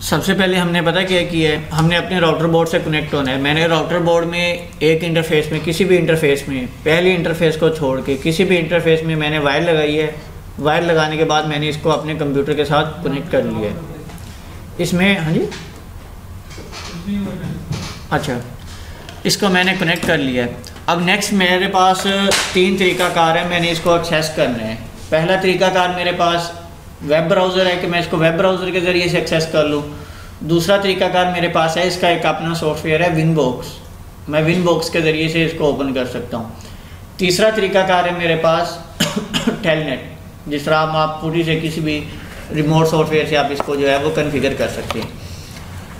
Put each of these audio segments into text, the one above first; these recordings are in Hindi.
सबसे पहले हमने पता क्या किया है, हमने अपने राउटर बोर्ड से कनेक्ट होना है। मैंने राउटर बोर्ड में एक इंटरफेस में, किसी भी इंटरफेस में, पहले इंटरफेस को छोड़ के किसी भी इंटरफेस में मैंने वायर लगाई है। वायर लगाने के बाद मैंने इसको अपने कंप्यूटर के साथ कनेक्ट कर लिया है। इसमें हाँ जी, अच्छा, इसको मैंने कनेक्ट कर लिया है। अब नेक्स्ट मेरे पास 3 तरीक़ाकार है मैंने इसको एक्सेस करना है। पहला तरीक़ाकार मेरे पास वेब ब्राउज़र है कि मैं इसको वेब ब्राउज़र के ज़रिए से एक्सेस कर लूँ। दूसरा तरीक़ाकार मेरे पास है, इसका एक अपना सॉफ्टवेयर है विनबॉक्स, मैं विनबॉक्स के ज़रिए से इसको ओपन कर सकता हूँ। तीसरा तरीक़ाकार है मेरे पास टेलनेट, जिस तरह आप पूरी से किसी भी रिमोट सॉफ्टवेयर से आप इसको जो है वो कन्फिगर कर सकते हैं।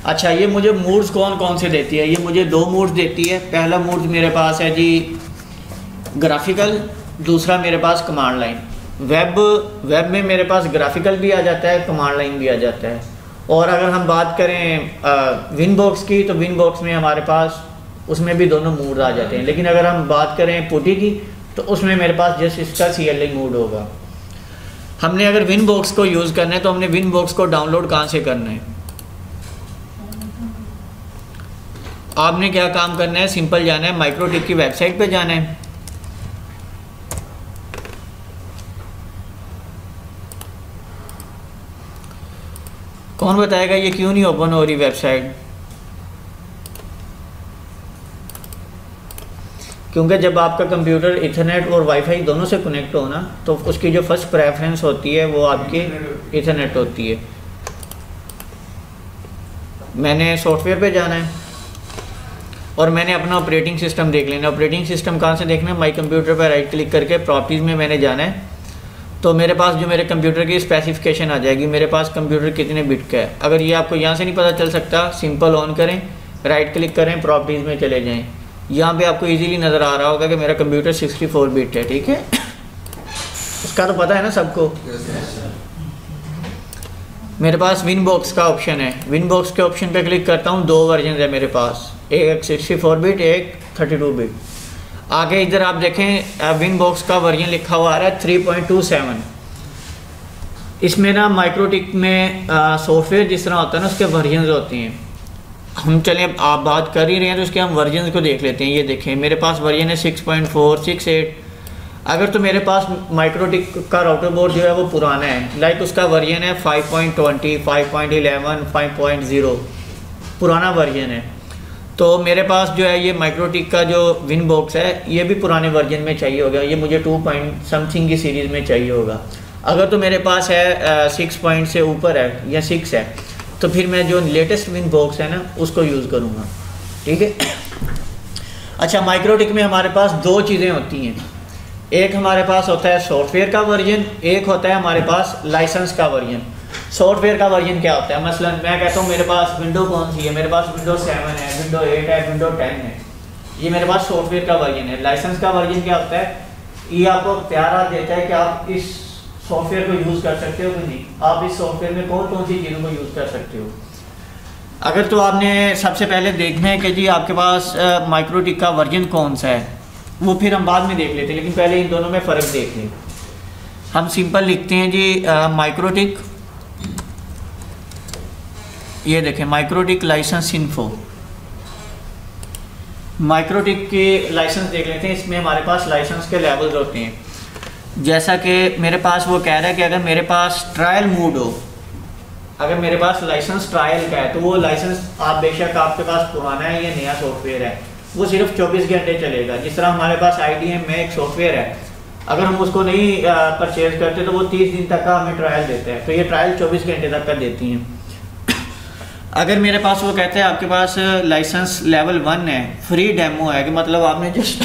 अच्छा, ये मुझे मूड्स कौन कौन से देती है? ये मुझे 2 मूड्स देती है। पहला मूड मेरे पास है जी ग्राफिकल, दूसरा मेरे पास कमांड लाइन। वेब में मेरे पास ग्राफिकल भी आ जाता है, कमांड लाइन भी आ जाता है। और अगर हम बात करें विनबॉक्स की, तो विनबॉक्स में हमारे पास उसमें भी दोनों मूड आ जाते हैं। लेकिन अगर हम बात करें पुटी की, तो उसमें मेरे पास जस्ट इसका CLI मूड होगा। हमने अगर विनबॉक्स को यूज़ करना है तो हमने विनबॉक्स को डाउनलोड कहाँ से करना है? आपने क्या काम करना है, सिंपल जाना है माइक्रोटिक की वेबसाइट पे जाना है। कौन बताएगा ये क्यों नहीं ओपन हो रही वेबसाइट? क्योंकि जब आपका कंप्यूटर इथरनेट और वाईफाई दोनों से कनेक्ट हो ना, तो उसकी जो फर्स्ट प्रेफरेंस होती है वो आपकी इथरनेट होती है। मैंने सॉफ्टवेयर पे जाना है और मैंने अपना ऑपरेटिंग सिस्टम देख लेना। ऑपरेटिंग सिस्टम कहाँ से देखना है? माई कंप्यूटर पर राइट क्लिक करके प्रॉपर्टीज़ में मैंने जाना है। तो मेरे पास जो मेरे कंप्यूटर की स्पेसिफिकेशन आ जाएगी, मेरे पास कंप्यूटर कितने बिट का है। अगर ये आपको यहाँ से नहीं पता चल सकता, सिंपल ऑन करें, राइट क्लिक करें, प्रॉपर्टीज़ में चले जाएँ। यहाँ पे आपको इजीली नज़र आ रहा होगा कि मेरा कंप्यूटर 64 बिट है, ठीक है। उसका तो पता है ना सबको। मेरे पास विनबॉक्स का ऑप्शन है, विनबॉक्स के ऑप्शन पे क्लिक करता हूँ। 2 वर्जन है मेरे पास, एक 64 बिट, एक 32 बिट। आगे इधर आप देखें विनबॉक्स का वर्जन लिखा हुआ आ रहा है 3.27। इसमें ना माइक्रोटिक में सॉफ्टवेयर जिस तरह होता है ना, उसके वर्जन होते हैं। हम चलें, आप बात कर ही रहे हैं तो उसके हम वर्जन को देख लेते हैं। ये देखें मेरे पास वर्जन है 6.4, 6.8। अगर तो मेरे पास माइक्रोटिक का राउटर बोर्ड जो है वो पुराना है, लाइक उसका वर्जन है 5.20, 5.11, 5.0, पुराना वर्जन है, तो मेरे पास जो है ये माइक्रोटिक का जो विनबॉक्स है ये भी पुराने वर्जन में चाहिए होगा। ये मुझे 2 पॉइंट समथिंग की सीरीज़ में चाहिए होगा। अगर तो मेरे पास है 6 पॉइंट से ऊपर है या 6 है, तो फिर मैं जो लेटेस्ट विनबॉक्स है ना उसको यूज़ करूँगा, ठीक है। अच्छा, माइक्रोटिक में हमारे पास 2 चीज़ें होती हैं। एक हमारे पास होता है सॉफ्टवेयर का वर्जन, एक होता है हमारे पास लाइसेंस का वर्जन। सॉफ्टवेयर का वर्जन क्या होता है? मसलन मैं कहता हूँ मेरे पास विंडो कौन सी है, मेरे पास विंडो 7 है, विंडो 8 है, विंडो 10 है, ये मेरे पास सॉफ्टवेयर का वर्जन है। लाइसेंस का वर्जन क्या होता है? ये आपको इख्तियार देता है कि आप इस सॉफ्टवेयर को यूज़ कर सकते हो कि नहीं, आप इस सॉफ्टवेयर में कौन कौन सी चीज़ों को यूज़ कर सकते हो। अगर तो आपने सबसे पहले देखना है कि जी आपके पास माइक्रोटिक का वर्जन कौन सा है, वो फिर हम बाद में देख लेते हैं, लेकिन पहले इन दोनों में फ़र्क देख लें। हम सिंपल लिखते हैं जी माइक्रोटिक, ये देखें माइक्रोटिक लाइसेंस इन्फो। माइक्रोटिक के लाइसेंस देख लेते हैं। इसमें हमारे पास लाइसेंस के लेवल्स होते हैं। जैसा कि मेरे पास वो कह रहा है कि अगर मेरे पास ट्रायल मोड हो, अगर मेरे पास लाइसेंस ट्रायल का है, तो वो लाइसेंस आप बेशक आपके पास पुराना है या नया सॉफ्टवेयर है, वो सिर्फ 24 घंटे चलेगा। जिस तरह हमारे पास IDM में एक सॉफ्टवेयर है, अगर हम उसको नहीं परचेज करते तो वो 30 दिन तक का हमें ट्रायल देता है, तो ये ट्रायल 24 घंटे तक का देती हैं। अगर मेरे पास वो कहते हैं आपके पास लाइसेंस लेवल 1 है, फ्री डेमो है, कि मतलब आपने जस्ट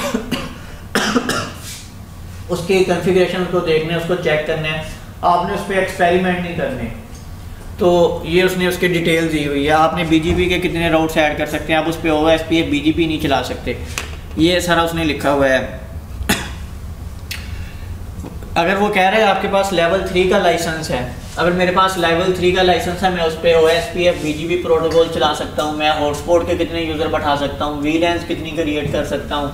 उसके कॉन्फ़िगरेशन को देखना है, उसको चेक करना है, आपने उस पर एक्सपेरिमेंट नहीं करने। तो ये उसने उसकी डिटेल दी हुई है। आपने BGP के कितने राउट्स ऐड कर सकते हैं, आप उस पर OSPF BGP नहीं चला सकते, ये सारा उसने लिखा हुआ है। अगर वो कह रहा है आपके पास लेवल 3 का लाइसेंस है, अगर मेरे पास लेवल 3 का लाइसेंस है, मैं उस पर OSPF BGP प्रोटोकॉल चला सकता हूँ, मैं हॉटस्पॉट के कितने यूज़र बैठा सकता हूँ, VLANs कितनी क्रिएट कर सकता हूँ,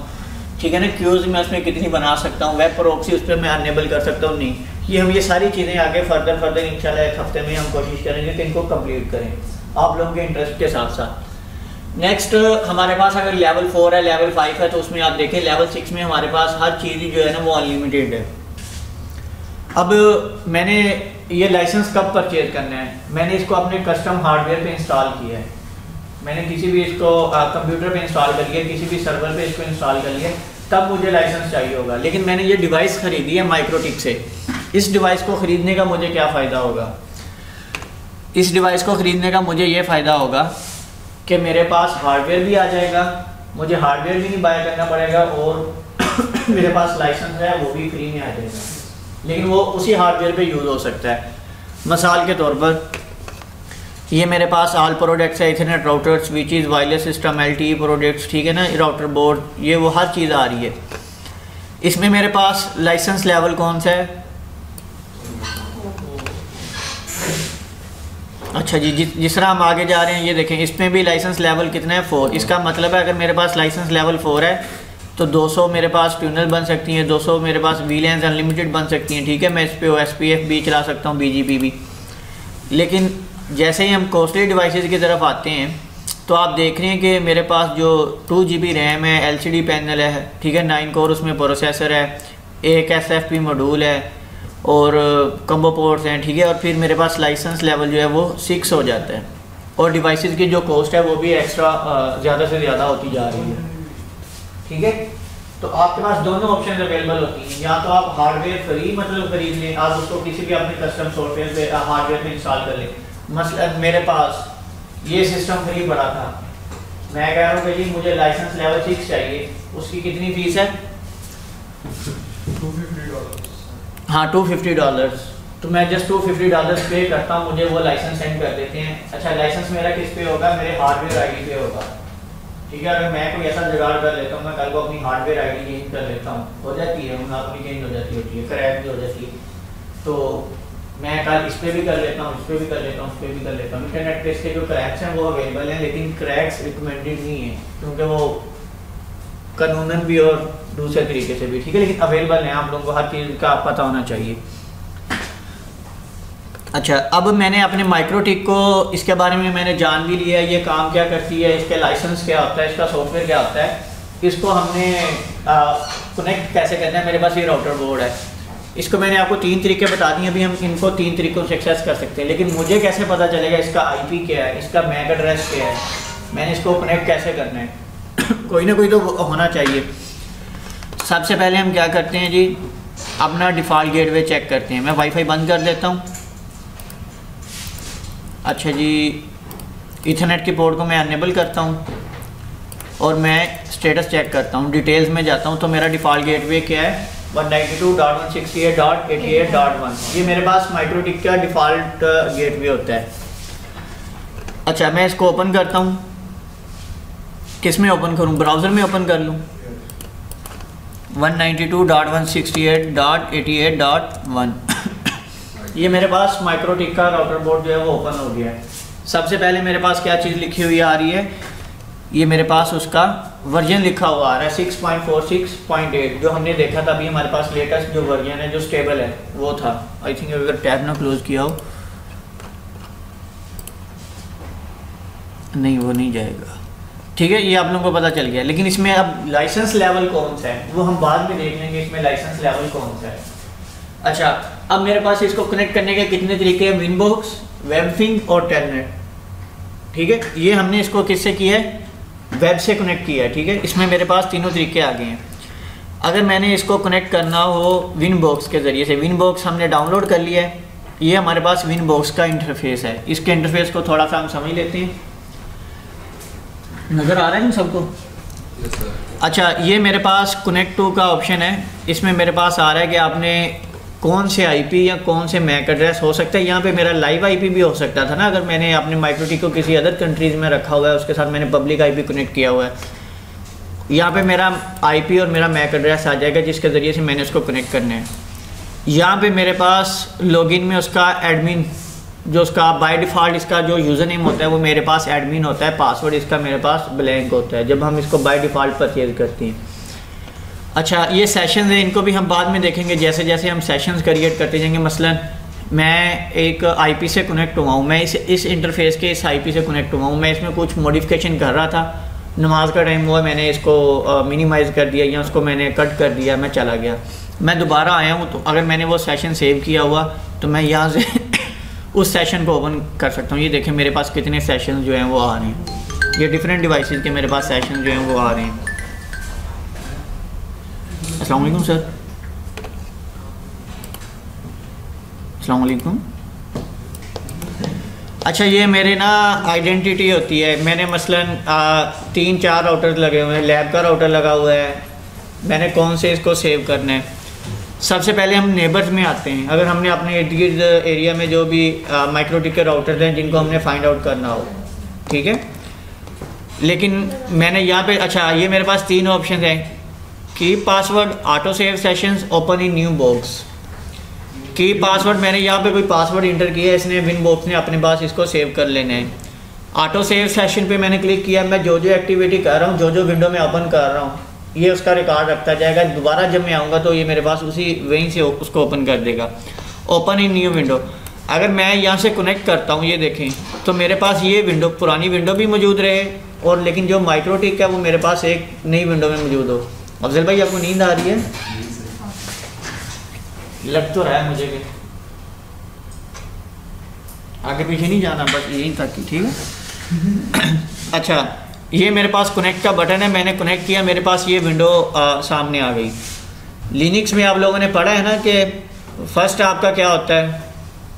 ठीक है ना। क्यूज मैं उसमें कितनी बना सकता हूँ, वेब प्रॉक्सी उस पर मैं अनेबल कर सकता हूँ, नहीं। ये सारी चीज़ें आगे फर्दर इंशाल्लाह एक हफ्ते में हम कोशिश करेंगे कि इनको कंप्लीट करें आप लोगों के इंटरेस्ट के साथ साथ। नेक्स्ट हमारे पास अगर लेवल 4 है, लेवल 5 है, तो उसमें आप देखें लेवल 6 में हमारे पास हर चीज़ जो है ना वो अनलिमिटेड है। अब मैंने ये लाइसेंस कब परचेज करना है, मैंने इसको अपने कस्टम हार्डवेयर पे इंस्टॉल किया है। मैंने किसी भी इसको कंप्यूटर पे इंस्टॉल कर लिया, किसी भी सर्वर पे इसको इंस्टॉल कर लिया, तब मुझे लाइसेंस चाहिए होगा। लेकिन मैंने ये डिवाइस ख़रीदी है माइक्रोटिक से। इस डिवाइस को ख़रीदने का मुझे क्या फ़ायदा होगा, इस डिवाइस को ख़रीदने का मुझे ये फ़ायदा होगा कि मेरे पास हार्डवेयर भी आ जाएगा, मुझे हार्डवेयर भी नहीं बाय करना पड़ेगा, और मेरे पास लाइसेंस है वो भी फ्री में आ जाएगा, लेकिन वो उसी हार्डवेयर पे यूज़ हो सकता है। मिसाल के तौर पर ये मेरे पास ऑल प्रोडक्ट्स है, Ethernet router, switches, wireless system, LTE products, ठीक है ना, राउटर बोर्ड, ये वो हर चीज़ आ रही है। इसमें मेरे पास लाइसेंस लेवल कौन सा है, अच्छा जी, जिस तरह हम आगे जा रहे हैं ये देखें, इसमें भी लाइसेंस लेवल कितना है, 4। इसका मतलब है अगर मेरे पास लाइसेंस लेवल 4 है तो 200 मेरे पास ट्यूनल बन सकती हैं, 200 मेरे पास VLANs अनलिमिटेड बन सकती हैं, ठीक है। मैं इस पर OSPF भी चला सकता हूँ, BGP भी। लेकिन जैसे ही हम कॉस्टली डिवाइसेस की तरफ आते हैं तो आप देख रहे हैं कि मेरे पास जो 2 GB रैम है, LCD पैनल है, ठीक है, 9 कोर उसमें प्रोसेसर है, एक SFP मॉड्यूल है और कम्बो पोर्ट्स हैं, ठीक है। और फिर मेरे पास लाइसेंस लेवल जो है वो 6 हो जाता है, और डिवाइसेस की जो कॉस्ट है वो भी एक्स्ट्रा ज़्यादा से ज़्यादा होती जा रही है, ठीक है। तो आपके पास दोनों ऑप्शन अवेलेबल होती हैं, या तो आप हार्डवेयर फ्री मतलब खरीद लें, आप उसको किसी भी अपने कस्टम सॉफ्टवेयर पे हार्डवेयर पे इंस्टॉल कर लें। मसलन मेरे पास ये सिस्टम फ्री पड़ा था, मैं कह रहा हूँ कि जी मुझे लाइसेंस लेवल 6 चाहिए, उसकी कितनी फ़ीस है, $250। हाँ, $250। तो मैं जस्ट $250 पे करता हूँ, मुझे वो लाइसेंस सेंड कर देते हैं। अच्छा, लाइसेंस मेरा किस पे होगा, मेरे हार्डवेयर ID पे होगा, ठीक है। अगर मैं कोई ऐसा जुगाड़ कर लेता हूँ, मैं कल को अपनी हार्डवेयर ID चेंज कर लेता हूँ, हो जाती है, अपनी चेंज हो जाती होती है, क्रैक भी हो जाती है, तो मैं कल इस पर भी कर लेता हूँ, इस पर भी कर लेता हूँ, उस पर भी कर लेता हूँ। इंटरनेट पे इसके जो क्रैक्स हैं वो अवेलेबल हैं, लेकिन क्रैक्स रिकमेंडेड नहीं है, क्योंकि वो कानूनन भी और दूसरे तरीके से भी, ठीक है, लेकिन अवेलेबल है, आप लोगों को हर चीज़ का पता होना चाहिए। अच्छा, अब मैंने अपने माइक्रोटिक को इसके बारे में मैंने जान भी लिया है, ये काम क्या करती है, इसके लाइसेंस क्या होता है, इसका सॉफ्टवेयर क्या होता है, इसको हमने कनेक्ट कैसे करना है। मेरे पास ये राउटर बोर्ड है, इसको मैंने आपको 3 तरीके बता दिए, अभी हम इनको 3 तरीकों से एक्सेस कर सकते हैं। लेकिन मुझे कैसे पता चलेगा इसका IP क्या है, इसका मैक एड्रेस क्या है, मैंने इसको कनेक्ट कैसे करना है कोई ना कोई तो होना चाहिए। सबसे पहले हम क्या करते हैं जी, अपना डिफ़ॉल्ट गेटवे चेक करते हैं। मैं वाईफाई बंद कर देता हूँ। अच्छा जी, इथरनेट की पोर्ट को मैं अनेबल करता हूँ और मैं स्टेटस चेक करता हूँ, डिटेल्स में जाता हूँ, तो मेरा डिफ़ॉल्ट गेटवे क्या है, 192.168.88.1। ये मेरे पास माइक्रोटिक का डिफ़ॉल्ट गेटवे होता है। अच्छा, मैं इसको ओपन करता हूँ, किस में ओपन करूँ, ब्राउज़र में ओपन कर लूँ, 192.168.88.1 ये मेरे पास माइक्रोटिक का राउटर बोर्ड जो है वो ओपन हो गया है। सबसे पहले मेरे पास क्या चीज़ लिखी हुई आ रही है, ये मेरे पास उसका वर्जन लिखा हुआ आ रहा है 6.46.8, जो हमने देखा था अभी हमारे पास लेटेस्ट जो वर्जन है जो स्टेबल है वो था। आई थिंक अगर टैब ना क्लोज किया हो, नहीं वो नहीं जाएगा, ठीक है, ये आप लोगों को पता चल गया। लेकिन इसमें अब लाइसेंस लेवल कौन सा है वो हम बाद में देख लेंगे, इसमें लाइसेंस लेवल कौन सा है। अच्छा, अब मेरे पास इसको कनेक्ट करने के कितने तरीके हैं, विनबॉक्स, वेबथिंग और टेलनेट, ठीक है। ये हमने इसको किससे किया है, वेब से कनेक्ट किया है, ठीक है। इसमें मेरे पास तीनों तरीके आ गए हैं। अगर मैंने इसको कनेक्ट करना हो विनबॉक्स के ज़रिए से, विनबॉक्स हमने डाउनलोड कर लिया है, ये हमारे पास विनबॉक्स का इंटरफेस है। इसके इंटरफेस को थोड़ा सा हम समझ लेते हैं, नज़र आ रहा है सबको? yes, अच्छा, ये मेरे पास कनेक्ट टू का ऑप्शन है, इसमें मेरे पास आ रहा है कि आपने कौन से IP या कौन से मैक एड्रेस हो सकता है। यहाँ पे मेरा लाइव IP भी हो सकता था ना, अगर मैंने अपने माइक्रोटिक को किसी अदर कंट्रीज़ में रखा हुआ है, उसके साथ मैंने पब्लिक IP कनेक्ट किया हुआ है। यहाँ पे मेरा IP और मेरा मैक एड्रेस आ जाएगा जिसके ज़रिए से मैंने उसको कनेक्ट करना है। यहाँ पे मेरे पास लॉगिन में उसका एडमिन, जो उसका बाय डिफ़ॉल्ट इसका जो यूज़र नेम होता है वो मेरे पास एडमिन होता है, पासवर्ड इसका मेरे पास ब्लैंक होता है जब हम इसको बाय डिफ़ॉल्ट परचेज करते हैं। अच्छा, ये सेशंस हैं, इनको भी हम बाद में देखेंगे जैसे जैसे हम सेशंस क्रिएट करते जाएंगे। मसलन मैं एक आईपी से कनेक्ट हुआ हूँ, मैं इस इंटरफेस के इस आईपी से कनेक्ट हुआ हूँ, मैं इसमें कुछ मॉडिफिकेशन कर रहा था, नमाज का टाइम हुआ, मैंने इसको मिनिमाइज़ कर दिया या उसको मैंने कट कर दिया, मैं चला गया, मैं दोबारा आया हूँ, तो अगर मैंने वो सेशन सेव किया हुआ तो मैं यहाँ से उस सेशन को ओपन कर सकता हूँ। ये देखें मेरे पास कितने सेशन जो हैं वो आ रहे हैं, ये डिफरेंट डिवाइसेस के मेरे पास सेशन जो हैं वो आ रहे हैं। अस्सलाम वालेकुम सर। अस्सलाम वालेकुम। अच्छा, ये मेरे ना आइडेंटिटी होती है, मैंने मसलन 3-4 राउटर लगे हुए हैं, लैब का राउटर लगा हुआ है, मैंने कौन से इसको सेव करना है। सबसे पहले हम नेबर्स में आते हैं। अगर हमने अपने इर्द गिर्द एरिया में जो भी माइक्रोटिक के राउटर्स हैं जिनको हमने फाइंड आउट करना हो, ठीक है, लेकिन मैंने यहाँ पे, अच्छा ये मेरे पास 3 ऑप्शन हैं, की password, auto save sessions, open in new box. की पासवर्ड मैंने यहाँ पे कोई पासवर्ड इंटर किया है, इसने विन बॉक्स ने अपने पास इसको सेव कर लेना है। ऑटो सेव सेशन पे मैंने क्लिक किया, मैं जो जो एक्टिविटी कर रहा हूँ, जो जो विंडो में ओपन कर रहा हूँ, ये उसका रिकॉर्ड रखता जाएगा। दोबारा जब मैं आऊँगा तो ये मेरे पास उसी वहीं से उसको ओपन कर देगा। ओपन इन न्यू विंडो, अगर मैं यहाँ से कनेक्ट करता हूँ, ये देखें तो मेरे पास ये विंडो, पुरानी विंडो भी मौजूद रहे, और लेकिन जो माइक्रोटिक है वो मेरे पास एक नई विंडो में मौजूद हो। अफजल भाई आपको नींद आ रही है? लग तो रहा है मुझे कि आगे पीछे नहीं जाना, बस यहीं तक ही, ठीक है। अच्छा, ये मेरे पास कनेक्ट का बटन है, मैंने कनेक्ट किया, मेरे पास ये विंडो सामने आ गई। लिनक्स में आप लोगों ने पढ़ा है ना कि फर्स्ट आपका क्या होता है,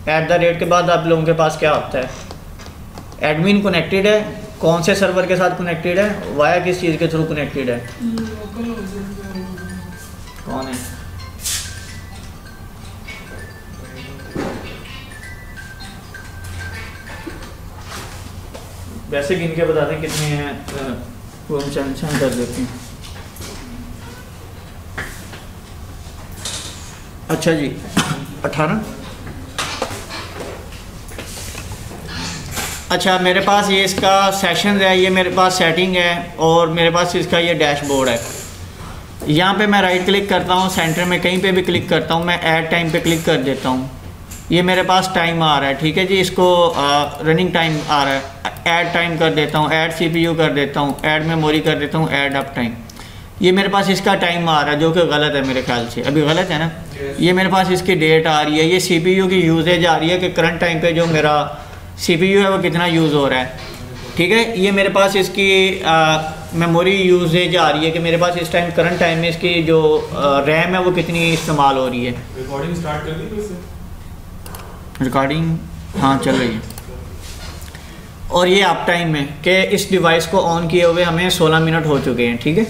@ के बाद आप लोगों के पास क्या होता है, एडमिन कनेक्टेड है, कौन से सर्वर के साथ कनेक्टेड है, वाया किस चीज़ के थ्रू कनेक्टेड है, कौन है, वैसे गिन के बता दें कितने हैं, वो हम चंद कर देते हैं। अच्छा जी, 18। अच्छा, मेरे पास ये इसका सेशन है, ये मेरे पास सेटिंग है, और मेरे पास इसका ये डैशबोर्ड है। यहाँ पे मैं राइट क्लिक करता हूँ, सेंटर में कहीं पे भी क्लिक करता हूँ, मैं ऐड टाइम पे क्लिक कर देता हूँ, ये मेरे पास टाइम आ रहा है, ठीक है जी, इसको रनिंग टाइम आ रहा है, ऐड टाइम कर देता हूँ, ऐड सीपीयू कर देता हूँ, ऐड मेमोरी कर देता हूँ, ऐड अप टाइम, ये मेरे पास इसका टाइम आ रहा है, जो कि गलत है मेरे ख्याल से, अभी गलत है ना। ये मेरे पास इसकी डेट आ रही है, ये सीपीयू की यूजेज आ रही है कि करंट टाइम पे जो मेरा सीपीयू है वो कितना यूज़ हो रहा है, ठीक है। ये मेरे पास इसकी मेमोरी यूजेज आ रही है कि मेरे पास इस टाइम करंट टाइम में इसकी जो रैम है वो कितनी इस्तेमाल हो रही है। रिकॉर्डिंग स्टार्ट कर दी वैसे? रिकॉर्डिंग हाँ चल रही है। और ये अप टाइम है कि इस डिवाइस को ऑन किए हुए हमें 16 मिनट हो चुके हैं, ठीक है।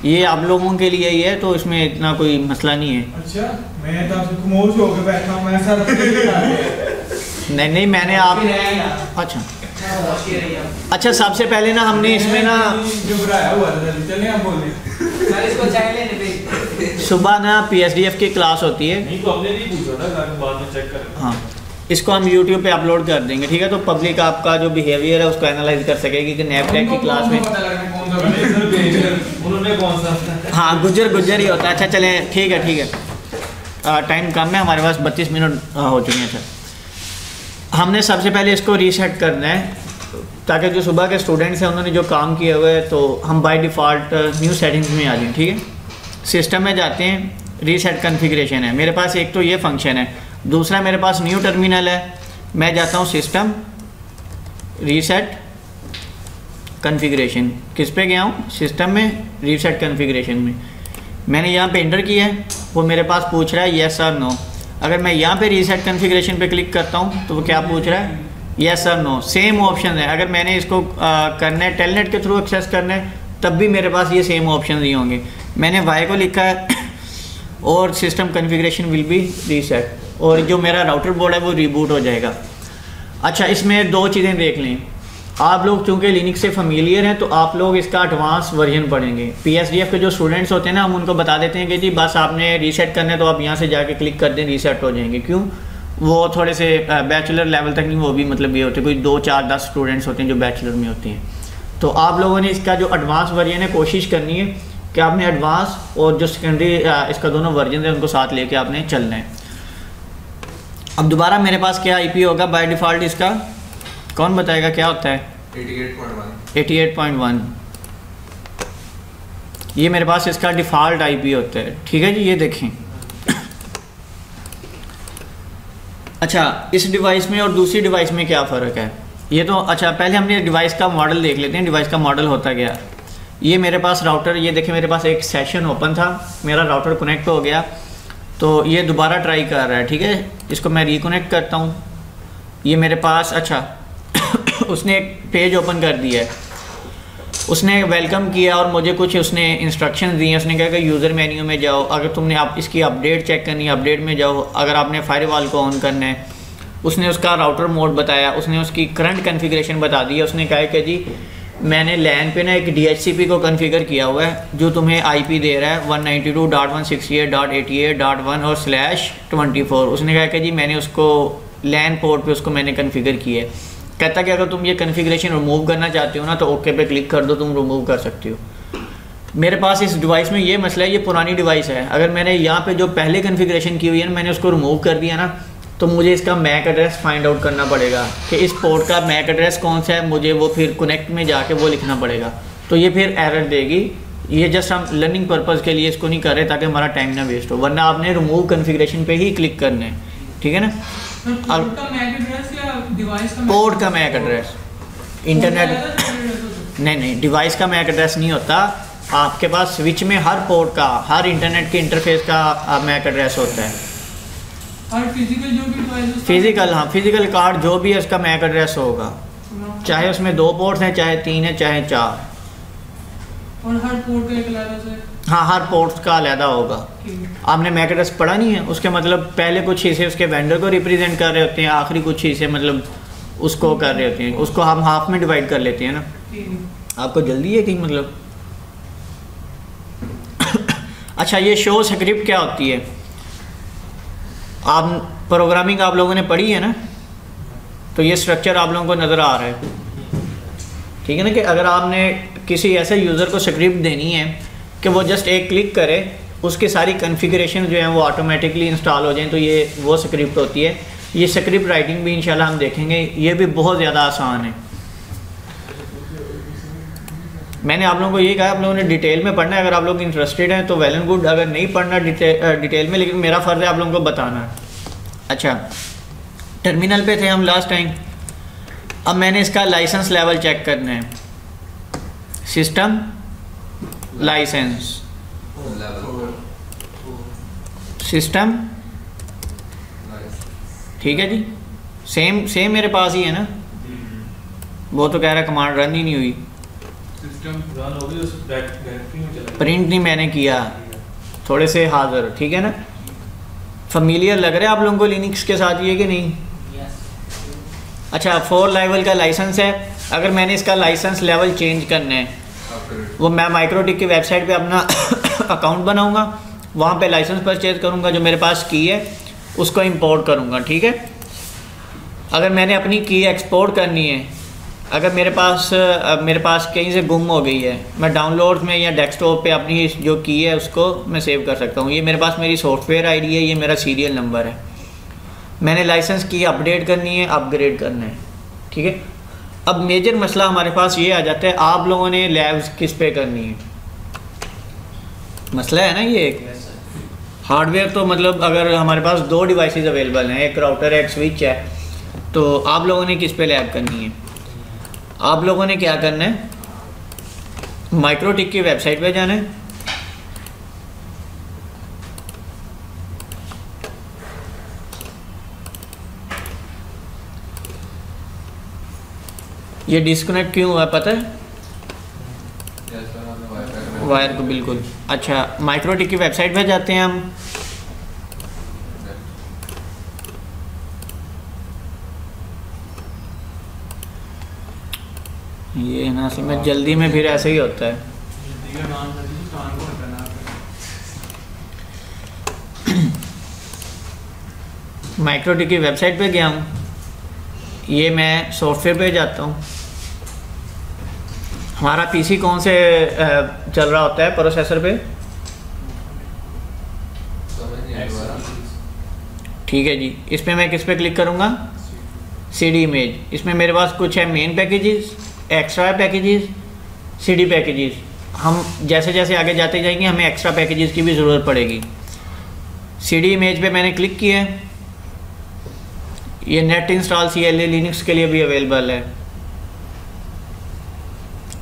ये आप लोगों के लिए ही है, तो इसमें इतना कोई मसला नहीं है। अच्छा, मैं तो खामोश होकर बैठा हूं, मैं सर नहीं मैंने आप अच्छा सबसे पहले ना हमने इसमें ना सुबह ना PSDF की क्लास होती है, नहीं तो हमने नहीं पूछा था, बाद में चेक करें। हाँ, इसको हम YouTube पे अपलोड कर देंगे, ठीक है। तो पब्लिक आपका जो बिहेवियर है उसको एनालाइज कर सकेगी कि नैपटेक की क्लास में उन्होंने कौन सा, हाँ गुजर ही होता है। अच्छा चलें, ठीक है, टाइम कम है हमारे पास, 32 मिनट हो चुके हैं सर। हमने सबसे पहले इसको रीसेट करना है ताकि जो सुबह के स्टूडेंट्स हैं उन्होंने जो काम किया हुआ है, तो हम बाय डिफ़ॉल्ट न्यू सेटिंग्स में आ जाएं, ठीक है। सिस्टम में जाते हैं, रीसेट कॉन्फ़िगरेशन है मेरे पास, एक तो ये फंक्शन है, दूसरा मेरे पास न्यू टर्मिनल है। मैं जाता हूँ सिस्टम, रीसेट कॉन्फ़िगरेशन, किस पे गया हूँ, सिस्टम में, रीसेट कॉन्फ़िगरेशन में। मैंने यहाँ पे एंटर किया है, वो मेरे पास पूछ रहा है येस और नो। अगर मैं यहाँ पे रीसेट कॉन्फ़िगरेशन पे क्लिक करता हूँ तो वो क्या पूछ रहा है, येस और नो, सेम ऑप्शन है। अगर मैंने इसको करना है टेलनेट के थ्रू एक्सेस करना है तब भी मेरे पास ये सेम ऑप्शन ही होंगे। मैंने वाई को लिखा है और system configuration will be reset, और जो मेरा राउटर बोर्ड है वो रीबूट हो जाएगा। अच्छा, इसमें दो चीज़ें देख लें आप लोग, चूँकि लिनक्स से फैमिलियर हैं तो आप लोग इसका एडवांस वर्जन पढ़ेंगे। PSDF के जो स्टूडेंट्स होते हैं ना, हम उनको बता देते हैं कि जी बस आपने रीसेट करना है तो आप यहाँ से जाके क्लिक कर दें, रीसेट हो जाएंगे। क्यों, वो थोड़े से बैचलर लेवल तक नहीं, वो भी मतलब ये होते, कोई 2, 4, 10 स्टूडेंट्स होते हैं जो बैचलर में होते हैं। तो आप लोगों ने इसका जो एडवांस वर्जन है कोशिश करनी है कि आपने एडवांस और जो सेकेंडरी इसका दोनों वर्जन है उनको साथ लेके आपने चलना है। अब दोबारा मेरे पास क्या आईपी होगा बाय डिफ़ॉल्ट इसका, कौन बताएगा क्या होता है? 88.1 ये मेरे पास इसका डिफ़ॉल्ट आईपी होता है। ठीक है जी, ये देखें। अच्छा, इस डिवाइस में और दूसरी डिवाइस में क्या फ़र्क है ये तो, अच्छा पहले हमने डिवाइस का मॉडल देख लेते हैं। डिवाइस का मॉडल होता क्या, ये मेरे पास राउटर, ये देखें मेरे पास एक सेशन ओपन था, मेरा राउटर कनेक्ट हो गया तो ये दोबारा ट्राई कर रहा है। ठीक है, इसको मैं रिकनेक्ट करता हूँ, ये मेरे पास, अच्छा उसने एक पेज ओपन कर दिया है, उसने वेलकम किया और मुझे कुछ उसने इंस्ट्रक्शंस दिए। उसने कहा कि यूज़र मेन्यू में जाओ, अगर तुमने आप इसकी अपडेट चेक करनी है अपडेट में जाओ, अगर आपने फायरवॉल को ऑन करना है, उसने उसका राउटर मोड बताया, उसने उसकी करंट कॉन्फ़िगरेशन बता दी है। उसने कहा कि जी मैंने लैन पे ना एक DHCP को कॉन्फ़िगर किया हुआ है जो तुम्हें आईपी दे रहा है 192.168.88.1 और /24। उसने कहा कि जी मैंने उसको लैन पोर्ट पे उसको मैंने कॉन्फ़िगर किया है। कहता कि अगर तुम ये कॉन्फ़िगरेशन रिमूव करना चाहते हो ना तो ओके पे क्लिक कर दो, तुम रिमूव कर सकते हो। मेरे पास इस डिवाइस में ये मसला है, ये पुरानी डिवाइस है, अगर मैंने यहाँ पे जो पहले कॉन्फ़िगरेशन की हुई है ना मैंने उसको रिमूव कर दिया ना तो मुझे इसका मैक एड्रेस फाइंड आउट करना पड़ेगा कि इस पोर्ट का मैक एड्रेस कौन सा है, मुझे वो फिर कनेक्ट में जाके वो लिखना पड़ेगा, तो ये फिर एरर देगी। ये जस्ट हम लर्निंग पर्पज़ के लिए इसको नहीं कर रहे ताकि हमारा टाइम ना वेस्ट हो, वरना आपने रिमूव कॉन्फ़िगरेशन पे ही क्लिक करना है। ठीक है ना, पोर्ट का मैक एड्रेस, इंटरनेट नहीं, डिवाइस का मैक एड्रेस नहीं होता, आपके पास स्विच में हर पोर्ट का, हर इंटरनेट के इंटरफेस का मैक एड्रेस होता है। हर फिजिकल जो भी डिवाइस, फिजिकल, हाँ फिजिकल कार्ड जो भी है उसका मैक एड्रेस होगा, चाहे उसमें 2 पोर्ट्स हैं, चाहे 3 है, चाहे 4, और हर पोर्ट का एक अलग से, हाँ हर पोर्ट का अलहदा होगा। आपने मैक एड्रेस पढ़ा नहीं है, उसके मतलब पहले कुछ हिस्से उसके वेंडर को रिप्रेजेंट कर रहे होते हैं, आखिरी कुछ हिस्से मतलब उसको कर रहे होते हैं, उसको हम हाफ में डिवाइड कर लेते हैं ना। आपको जल्दी है कि मतलब अच्छा, ये शो स्क्रिप्ट क्या होती है, आप प्रोग्रामिंग आप लोगों ने पढ़ी है ना, तो ये स्ट्रक्चर आप लोगों को नज़र आ रहा है। ठीक है ना, कि अगर आपने किसी ऐसे यूज़र को स्क्रिप्ट देनी है कि वो जस्ट एक क्लिक करे, उसके सारी कॉन्फ़िगरेशन जो हैं वो ऑटोमेटिकली इंस्टॉल हो जाएं, तो ये वो स्क्रिप्ट होती है। ये स्क्रिप्ट राइटिंग भी इंशाल्लाह हम देखेंगे, ये भी बहुत ज़्यादा आसान है। मैंने आप लोगों को ये कहा आप लोगों ने डिटेल में पढ़ना है, अगर आप लोग इंटरेस्टेड हैं तो वेल एंड गुड, अगर नहीं पढ़ना डिटेल में, लेकिन मेरा फ़र्ज़ है आप लोगों को बताना। अच्छा, टर्मिनल पे थे हम लास्ट टाइम, अब मैंने इसका लाइसेंस लेवल चेक करना है, सिस्टम लाइसेंस, सिस्टम, ठीक है जी, सेम मेरे पास ही है ना, वो तो कह रहा है कमांड रन ही नहीं हुई, प्रिंट नहीं मैंने किया, थोड़े से हाजिर। ठीक है ना, फेमिलियर लग रहा है आप लोगों को लिनक्स के साथ ये कि नहीं? अच्छा, 4 लेवल का लाइसेंस है, अगर मैंने इसका लाइसेंस लेवल चेंज करना है, वो मैं माइक्रोटिक की वेबसाइट पे अपना अकाउंट बनाऊंगा, वहाँ पे लाइसेंस परचेज करूँगा, जो मेरे पास की है उसको इंपोर्ट करूँगा। ठीक है, अगर मैंने अपनी की एक्सपोर्ट करनी है, अगर मेरे पास कहीं से गुम हो गई है, मैं डाउनलोड में या डेस्कटॉप पे अपनी जो की है उसको मैं सेव कर सकता हूँ। ये मेरे पास मेरी सॉफ्टवेयर आईडी है, ये मेरा सीरियल नंबर है, मैंने लाइसेंस की अपडेट करनी है, अपग्रेड करना है। ठीक है, अब मेजर मसला हमारे पास ये आ जाता है, आप लोगों ने लैब्स किस पे करनी है, मसला है ना ये एक हार्डवेयर। तो मतलब अगर हमारे पास 2 डिवाइसेस अवेलेबल हैं, एक राउटर है, एक स्विच है, तो आप लोगों ने किस पे लैब करनी है? आप लोगों ने क्या करना है, माइक्रोटिक की वेबसाइट पे जाना है, ये डिस्कनेक्ट क्यों हुआ पता है? वायर को बिल्कुल। अच्छा, माइक्रोटिक की वेबसाइट पे जाते हैं हम, ये ना में जल्दी में फिर ऐसे ही होता है। माइक्रोटिक की वेबसाइट पे गया हूँ, ये मैं सॉफ्टवेयर पे जाता हूँ, हमारा पीसी कौन से चल रहा होता है प्रोसेसर पे? ठीक है जी, इस पर मैं किस पे क्लिक करूँगा? CD image. इसमें मेरे पास कुछ है main packages, extra packages, CD packages. हम जैसे जैसे आगे जाते जाएंगे हमें एक्स्ट्रा पैकेजेस की भी ज़रूरत पड़ेगी। CD इमेज पे मैंने क्लिक किया है। ये नेट इंस्टॉल CLA लिनक्स के लिए भी अवेलेबल है।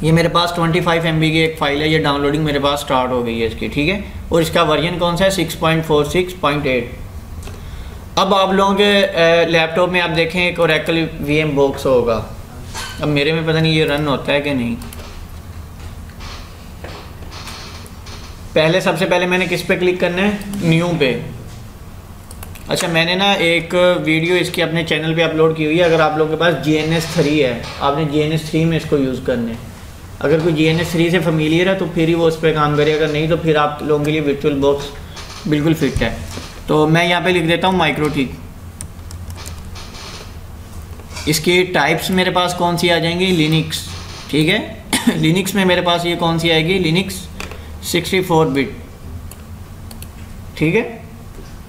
ये मेरे पास 25 MB की एक फ़ाइल है, ये डाउनलोडिंग मेरे पास स्टार्ट हो गई है इसकी, ठीक है। और इसका वर्जन कौन सा है? 6.46.8। अब आप लोगों के लैपटॉप में आप देखें एक ओरेकल VM बॉक्स होगा। अब मेरे में पता नहीं ये रन होता है कि नहीं। सबसे पहले मैंने किस पे क्लिक करना है? न्यू पे। अच्छा, मैंने ना एक वीडियो इसकी अपने चैनल पे अपलोड की हुई है। अगर आप लोगों के पास GNS3 है, आपने GNS3 में इसको यूज़ करना है। अगर कोई GNS3 से फेमिलियर है तो फिर ही वो उस पर काम करे, अगर नहीं तो फिर आप लोगों के लिए वर्चुअल बॉक्स बिल्कुल फिट है। तो मैं यहाँ पे लिख देता हूँ माइक्रोटिक। इसकी टाइप्स मेरे पास कौन सी आ जाएंगी? लिनक्स, ठीक है। लिनक्स में मेरे पास ये कौन सी आएगी? लिनक्स 64 बिट, ठीक है।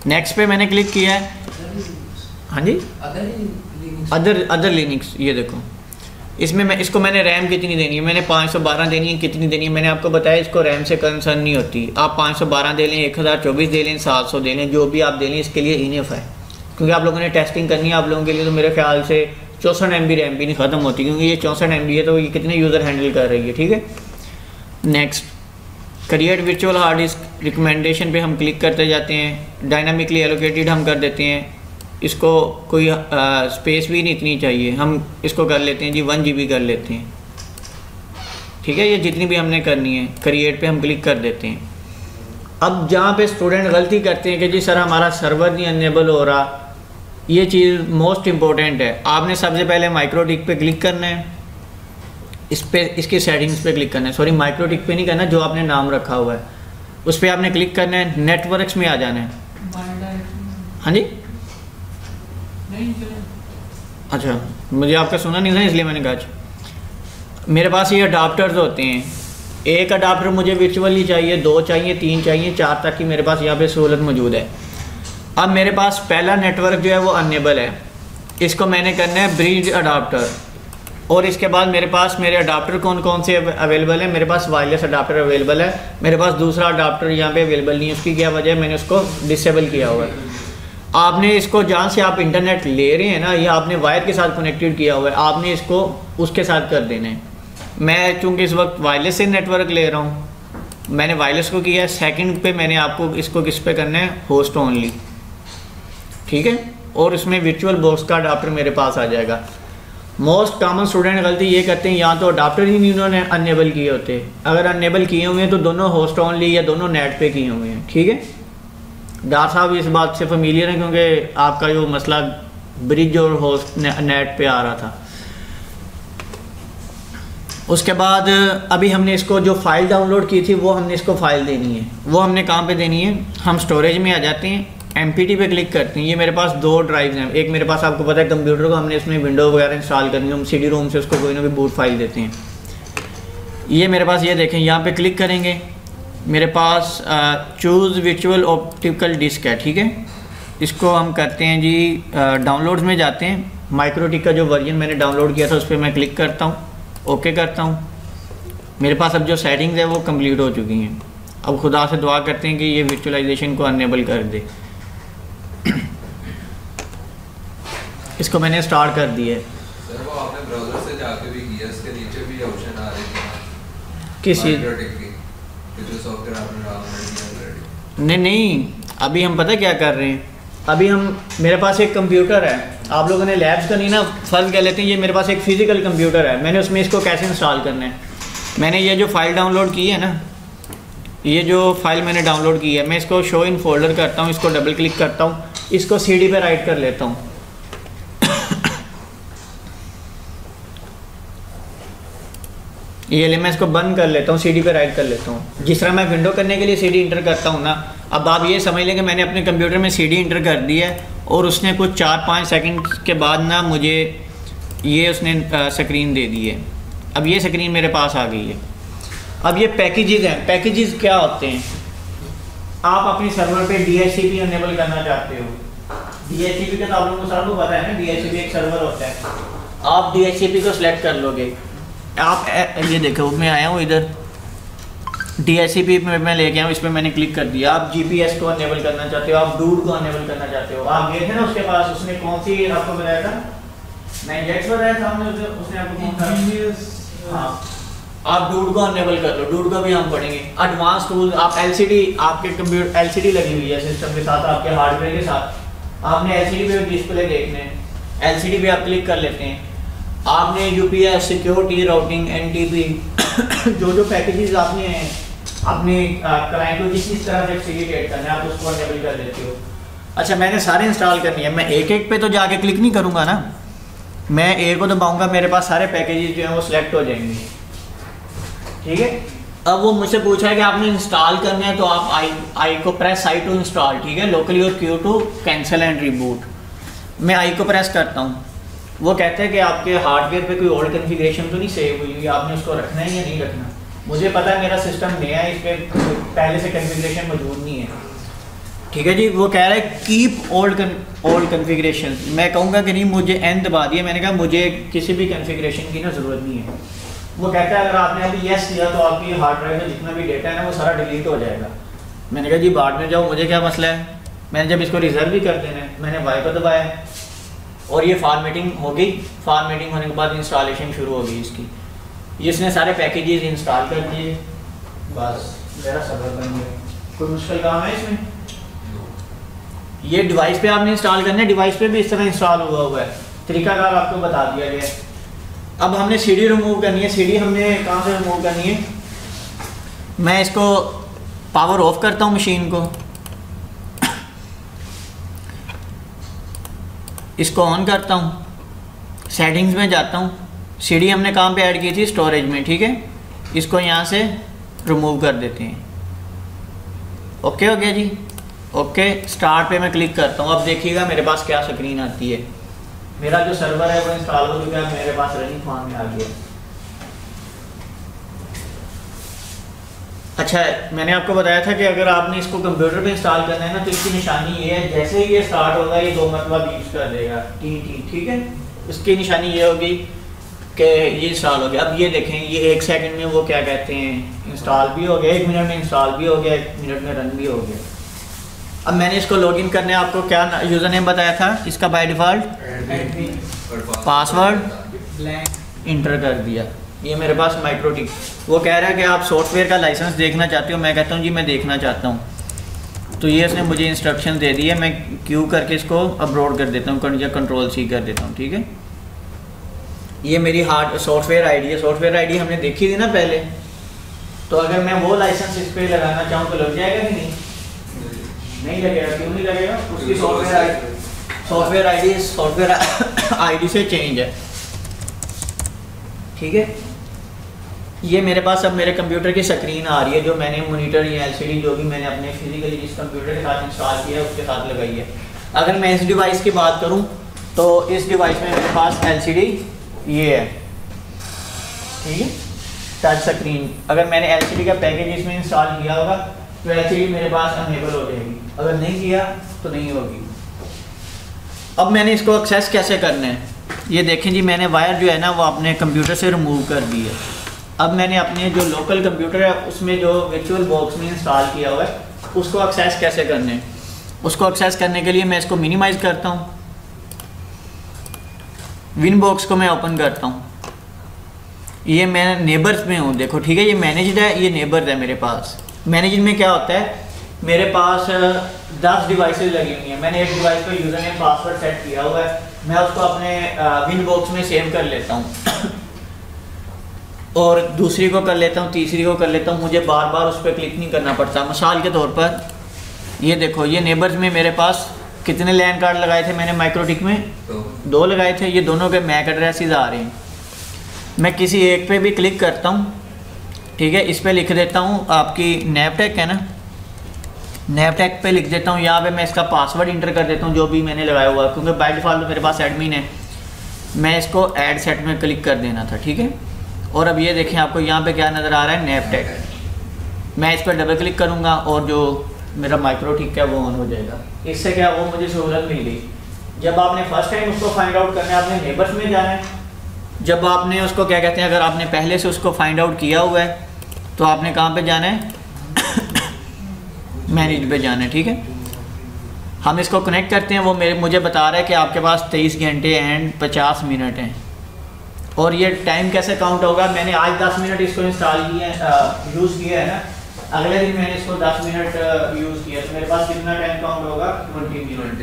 नेक्स्ट पे मैंने क्लिक किया है। हाँ जी, अदर लिनक्स। ये देखो, इसमें मैंने रैम कितनी देनी है? मैंने 512 देनी है। कितनी देनी है? मैंने आपको बताया इसको रैम से कंसर्न नहीं होती। आप 512 दे लें, 1024 दे लें, 700 दे लें, जो भी आप दे लें, इसके लिए इनफ है। क्योंकि आप लोगों ने टेस्टिंग करनी है, आप लोगों के लिए तो मेरे ख्याल से 64 MB रैम भी नहीं ख़त्म होती, क्योंकि ये 64 MB है, तो ये कितने यूज़र हैंडल कर रही है, ठीक है। Next, create virtual hard disk recommendation पे हम क्लिक करते जाते हैं। डायनामिकली एलोकेटेड हम कर देते हैं। इसको कोई स्पेस भी नहीं इतनी चाहिए, हम इसको कर लेते हैं जी 1 GB कर लेते हैं, ठीक है। ये जितनी भी हमने करनी है, क्रिएट पे हम क्लिक कर देते हैं। अब जहाँ पे स्टूडेंट गलती करते हैं कि जी सर हमारा सर्वर नहीं अनेबल हो रहा, ये चीज़ मोस्ट इम्पोर्टेंट है। आपने सबसे पहले माइक्रोटिक पे क्लिक करना है, इस पे इसकी सेटिंग्स पे क्लिक करना है। सॉरी, माइक्रोटिक पे नहीं करना, जो आपने नाम रखा हुआ है उस पर आपने क्लिक करना है। नेटवर्क्स में आ जाना है। हाँ जी, अच्छा, मुझे आपका सुना नहीं था इसलिए मैंने कहा। मेरे पास ये अडाप्टर्स होते हैं। एक अडाप्टर मुझे वर्चुअली चाहिए, 2 चाहिए, 3 चाहिए, 4 तक की मेरे पास यहाँ पे सहूलत मौजूद है। अब मेरे पास पहला नेटवर्क जो है वो अनेबल है, इसको मैंने करना है ब्रिज अडाप्टर। और इसके बाद मेरे पास मेरे अडाप्टर कौन कौन से अवेलेबल है? मेरे पास वायरलेस अडाप्टर अवेलेबल है। मेरे पास दूसरा अडाप्टर यहाँ पे अवेलेबल नहीं है। उसकी क्या वजह है? मैंने उसको डिसेबल किया हुआ है। आपने इसको जहाँ से आप इंटरनेट ले रहे हैं ना, ये आपने वायर के साथ कनेक्टेड किया हुआ है, आपने इसको उसके साथ कर देना है। मैं चूँकि इस वक्त वायरलेस से नेटवर्क ले रहा हूँ, मैंने वायरलेस को किया है। सेकंड पे मैंने आपको इसको किस पे करना है? होस्ट ओनली, ठीक है। और इसमें वर्चुअल बॉक्स का अडाप्टर मेरे पास आ जाएगा। मोस्ट कॉमन स्टूडेंट गलती ये करते हैं, या तो अडाप्टर ही नहीं उन्होंने अनेबल किए होते। अगर अनेबल किए हुए हैं तो दोनों होस्ट ओनली या दोनों नेट पे किए हुए हैं, ठीक है। डॉक्टर साहब इस बात से फेमिलियर हैं, क्योंकि आपका जो मसला ब्रिज और होस्ट नेट पे आ रहा था। उसके बाद अभी हमने इसको जो फ़ाइल डाउनलोड की थी वो हमने इसको फ़ाइल देनी है। वो हमने कहाँ पे देनी है? हम स्टोरेज में आ जाते हैं, MPT पे क्लिक करते हैं। ये मेरे पास 2 ड्राइव्स हैं। एक मेरे पास, आपको पता है, कंप्यूटर को हमने इसमें विंडो वगैरह इंस्टॉल करनी है, हम CD रोम से उसको कोई ना कोई बूट फाइल देते हैं। ये मेरे पास, ये देखें, यहाँ पे क्लिक करेंगे, मेरे पास चूज़ वर्चुअल ऑप्टिकल डिस्क है, ठीक है। इसको हम करते हैं जी, डाउनलोड्स में जाते हैं। माइक्रोटिक का जो वर्जन मैंने डाउनलोड किया था उस पर मैं क्लिक करता हूँ, ओके करता हूँ। मेरे पास अब जो सेटिंग्स है वो कंप्लीट हो चुकी हैं। अब खुदा से दुआ करते हैं कि ये वर्चुअलाइजेशन को अनेबल कर दे। इसको मैंने स्टार्ट कर दिया है। सर वो आपने ब्राउज़र से जाके भी किया, इसके नीचे भी ऑप्शन आ रहे हैं किस चीज़? जो सॉफ्टवेयर आपने डाउनलोड किया ऑलरेडी। नहीं, अभी हम पता क्या कर रहे हैं, अभी हम, मेरे पास एक कंप्यूटर है, आप लोगों ने लैब्स का नहीं ना, फ़र्ज़ कह लेते हैं, ये मेरे पास एक फ़िज़िकल कंप्यूटर है, मैंने उसमें इसको कैसे इंस्टॉल करना है। मैंने ये जो फ़ाइल डाउनलोड की है ना, ये जो फ़ाइल मैंने डाउनलोड की है, मैं इसको शो इन फोल्डर करता हूँ, इसको डबल क्लिक करता हूँ, इसको CD पे राइट कर लेता हूँ। ये ले, मैं इसको बंद कर लेता हूँ, CD पे राइट कर लेता हूँ। जिस तरह मैं विंडो करने के लिए CD इंटर करता हूँ ना, अब आप ये समझ लें कि मैंने अपने कंप्यूटर में CD इंटर कर दी है और उसने कुछ 4-5 सेकंड के बाद ना मुझे ये उसने स्क्रीन दे दी है। अब ये स्क्रीन मेरे पास आ गई है। अब ये पैकेजेस हैं। पैकेजेस क्या होते हैं? आप अपने सर्वर पे DHCP अनेबल करना चाहते हो। DHCP का तो आप लोगों को सबको पता है ना, DHCP एक सर्वर होता है। आप DHCP को सिलेक्ट कर लोगे। आप ये देखो मैं आया हूँ इधर DHCP में मैं लेके आया हूँ, इस पर मैंने क्लिक कर दिया। आप GPS को अनेबल करना चाहते हो, आप डूड को अनेबल करना चाहते हो। आप गए थे ना उसके पास, उसने कौन सी आपको बताया था? 9X बताया था हमने, उसने आपको कौन सा? हाँ, आप डूड को अनेबल कर लो। डूड को भी हम पढ़ेंगे। एडवांस टूल, आप LCD, आपके कंप्यूटर LCD लगी हुई है सिस्टम के साथ, आपके हार्डवेयर के साथ। आपने LCD पे डिस्प्ले देखने हैं, LCD पे आप क्लिक कर लेते हैं। आपने UPS, सिक्योरिटी, राउटिंग, NTP जो पैकेजेस आपने अपने क्लाइंट को जिस तरह से फैसिलिटेट करना है आप उसको अनेबल कर देते हो। अच्छा, मैंने सारे इंस्टॉल करनी है। मैं एक एक पे तो जाके क्लिक नहीं करूँगा ना, मैं एक को दबाऊँगा, मेरे पास सारे पैकेजेस जो हैं वो सिलेक्ट हो जाएंगे। ठीक है। अब वो मुझसे पूछा है कि आपने इंस्टॉल करना है, तो आप आई को प्रेस I टू इंस्टॉल। ठीक है। लोकली और Q to cancel and reboot. मैं I को प्रेस करता हूँ। वो कहते हैं कि आपके हार्डवेयर पे कोई ओल्ड कॉन्फ़िगरेशन तो नहीं सेव हुई हुई, आपने उसको रखना है या नहीं रखना। मुझे पता है मेरा सिस्टम नया है, इस पर पहले से कॉन्फ़िगरेशन मौजूद नहीं है। ठीक है जी। वो कह रहा है कीप ओल्ड कॉन्फ़िगरेशन। मैं कहूँगा कि नहीं, मुझे N दबा दिया। मैंने कहा मुझे किसी भी कॉन्फ़िगरेशन की ना ज़रूरत नहीं है। वो कहता है अगर आपने अभी येस किया तो आपकी हार्ड ड्राइव में जितना भी डेटा है ना वो सारा डिलीट हो जाएगा। मैंने कहा जी बाद में जाओ, मुझे क्या मसला है। मैंने जब इसको रिजर्व भी कर देना है, मैंने Y को दबाया और ये फॉर्मेटिंग हो गई। फॉर्मेटिंग होने के बाद इंस्टॉलेशन शुरू हो गई इसकी। इसने सारे पैकेजेस इंस्टॉल कर दिए, बस मेरा सर्वर बन गया। कोई मुश्किल काम है इसमें? ये डिवाइस पे आपने इंस्टॉल करना है, डिवाइस पे भी इस तरह इंस्टॉल हुआ है। तरीकाकार आपको बता दिया गया है। अब हमने CD रिमूव करनी है। CD हमने कहाँ से रिमूव करनी है? मैं इसको पावर ऑफ करता हूँ मशीन को, इसको ऑन करता हूँ, सेटिंग्स में जाता हूँ। CD हमने कहाँ पे ऐड की थी? स्टोरेज में। ठीक है। इसको यहाँ से रिमूव कर देते हैं। ओके हो गया जी। ओके, स्टार्ट पे मैं क्लिक करता हूँ। अब देखिएगा मेरे पास क्या स्क्रीन आती है। मेरा जो सर्वर है वो इंस्टॉल हो चुका है, मेरे पास रनिंग फॉर्म में आ गया। अच्छा, मैंने आपको बताया था कि अगर आपने इसको कंप्यूटर पे इंस्टॉल करना है ना तो इसकी निशानी ये है, जैसे ही ये स्टार्ट होगा ये 2 मरतबा बीप कर देगा, टी। ठीक है। इसकी निशानी ये होगी कि ये इंस्टॉल हो गया। अब ये देखें, ये 1 सेकंड में वो क्या कहते हैं इंस्टॉल भी हो गया, 1 मिनट में इंस्टॉल भी हो गया, 1 मिनट में रन भी हो गया। अब मैंने इसको लॉगिन करने आपको क्या यूज़र नेम बताया था? इसका बाय डिफ़ॉल्ट पासवर्ड इंटर कर दिया। ये मेरे पास माइक्रोटिक। वो कह रहा है कि आप सॉफ्टवेयर का लाइसेंस देखना चाहते हो। मैं कहता हूँ जी मैं देखना चाहता हूँ। तो ये इसने मुझे इंस्ट्रक्शन दे दी है, मैं क्यू करके इसको अपलोड कर देता हूँ या Ctrl+C कर देता हूँ। ठीक है। ये मेरी हार्ड सॉफ्टवेयर आईडी है। सॉफ्टवेयर आईडी हमने देखी थी ना पहले, तो अगर मैं वो लाइसेंस इस पर लगाना चाहूँ तो लग जाएगा कि नहीं? नहीं लगेगा। क्यों नहीं लगेगा? उसकी सॉफ्टवेयर आईडी से चेंज है। ठीक है। ये मेरे पास अब मेरे कंप्यूटर की स्क्रीन आ रही है जो मैंने मॉनिटर या LCD जो भी मैंने अपने फिजिकली जिस कंप्यूटर के साथ इंस्टॉल किया है उसके साथ लगाई है। अगर मैं इस डिवाइस की बात करूं तो इस डिवाइस में मेरे पास LCD ये है। ठीक है। Touch screen. अगर मैंने LCD का पैकेज इसमें इंस्टॉल किया होगा तो LCD मेरे पास अनेबल हो जाएगी, अगर नहीं किया तो नहीं होगी। अब मैंने इसको एक्सेस कैसे करना है? ये देखें जी, मैंने वायर जो है ना वो अपने कंप्यूटर से रिमूव कर दी है। अब मैंने अपने जो लोकल कंप्यूटर है उसमें जो वर्चुअल बॉक्स में इंस्टॉल किया हुआ है उसको एक्सेस कैसे करना है? उसको एक्सेस करने के लिए मैं इसको मिनिमाइज़ करता हूँ, विन बॉक्स को मैं ओपन करता हूँ। ये मैं नेबर्स में हूँ, देखो। ठीक है। ये मैनेज्ड है, ये नेबर्स है मेरे पास। मैनेज्ड में क्या होता है? मेरे पास 10 डिवाइसेस लगी हुई हैं। मैंने एक डिवाइस पर यूज़र नेम पासवर्ड सेट किया हुआ है, मैं उसको अपने विन बॉक्स में सेव कर लेता हूँ और दूसरी को कर लेता हूँ, तीसरी को कर लेता हूँ। मुझे बार बार उस पर क्लिक नहीं करना पड़ता। मिसाल के तौर पर ये देखो, ये नेबर्स में मेरे पास कितने लैन कार्ड लगाए थे मैंने माइक्रोटिक में? 2 लगाए थे। ये दोनों के मैक एड्रेसेस आ रहे हैं। मैं किसी एक पे भी क्लिक करता हूँ। ठीक है। इस पे लिख देता हूँ आपकी नैपटेक है ना, नैपटेक पे लिख देता हूँ। यहाँ पे मैं इसका पासवर्ड इंटर कर देता हूँ जो भी मैंने लगाया हुआ है, क्योंकि बाय डिफ़ॉल्ट मेरे पास एडमिन है। मैं इसको ऐड सेट में क्लिक कर देना था। ठीक है। और अब ये देखें आपको यहाँ पे क्या नज़र आ रहा है, नैपटेक। मैं इस पर डबल क्लिक करूँगा और जो मेरा माइक्रो ठीक है वो ऑन हो जाएगा। इससे क्या वो मुझे सहूलत मिल गई। जब आपने फर्स्ट टाइम उसको फाइंड आउट करना है, आपने नेबर्स में जाना है। जब आपने उसको क्या कहते हैं, अगर आपने पहले से उसको फाइंड आउट किया हुआ है तो आपने कहाँ पे जाना है, मैनेज पे जाना है। ठीक है, हम इसको कनेक्ट करते हैं। वो मुझे बता रहा है कि आपके पास 23 घंटे एंड 50 मिनट हैं। और ये टाइम कैसे काउंट होगा, मैंने आज 10 मिनट इसको इंस्टॉल किया है, यूज़ किया है ना, अगले दिन मैंने इसको 10 मिनट यूज़ किया तो मेरे पास कितना टाइम काउंट होगा, 20 मिनट।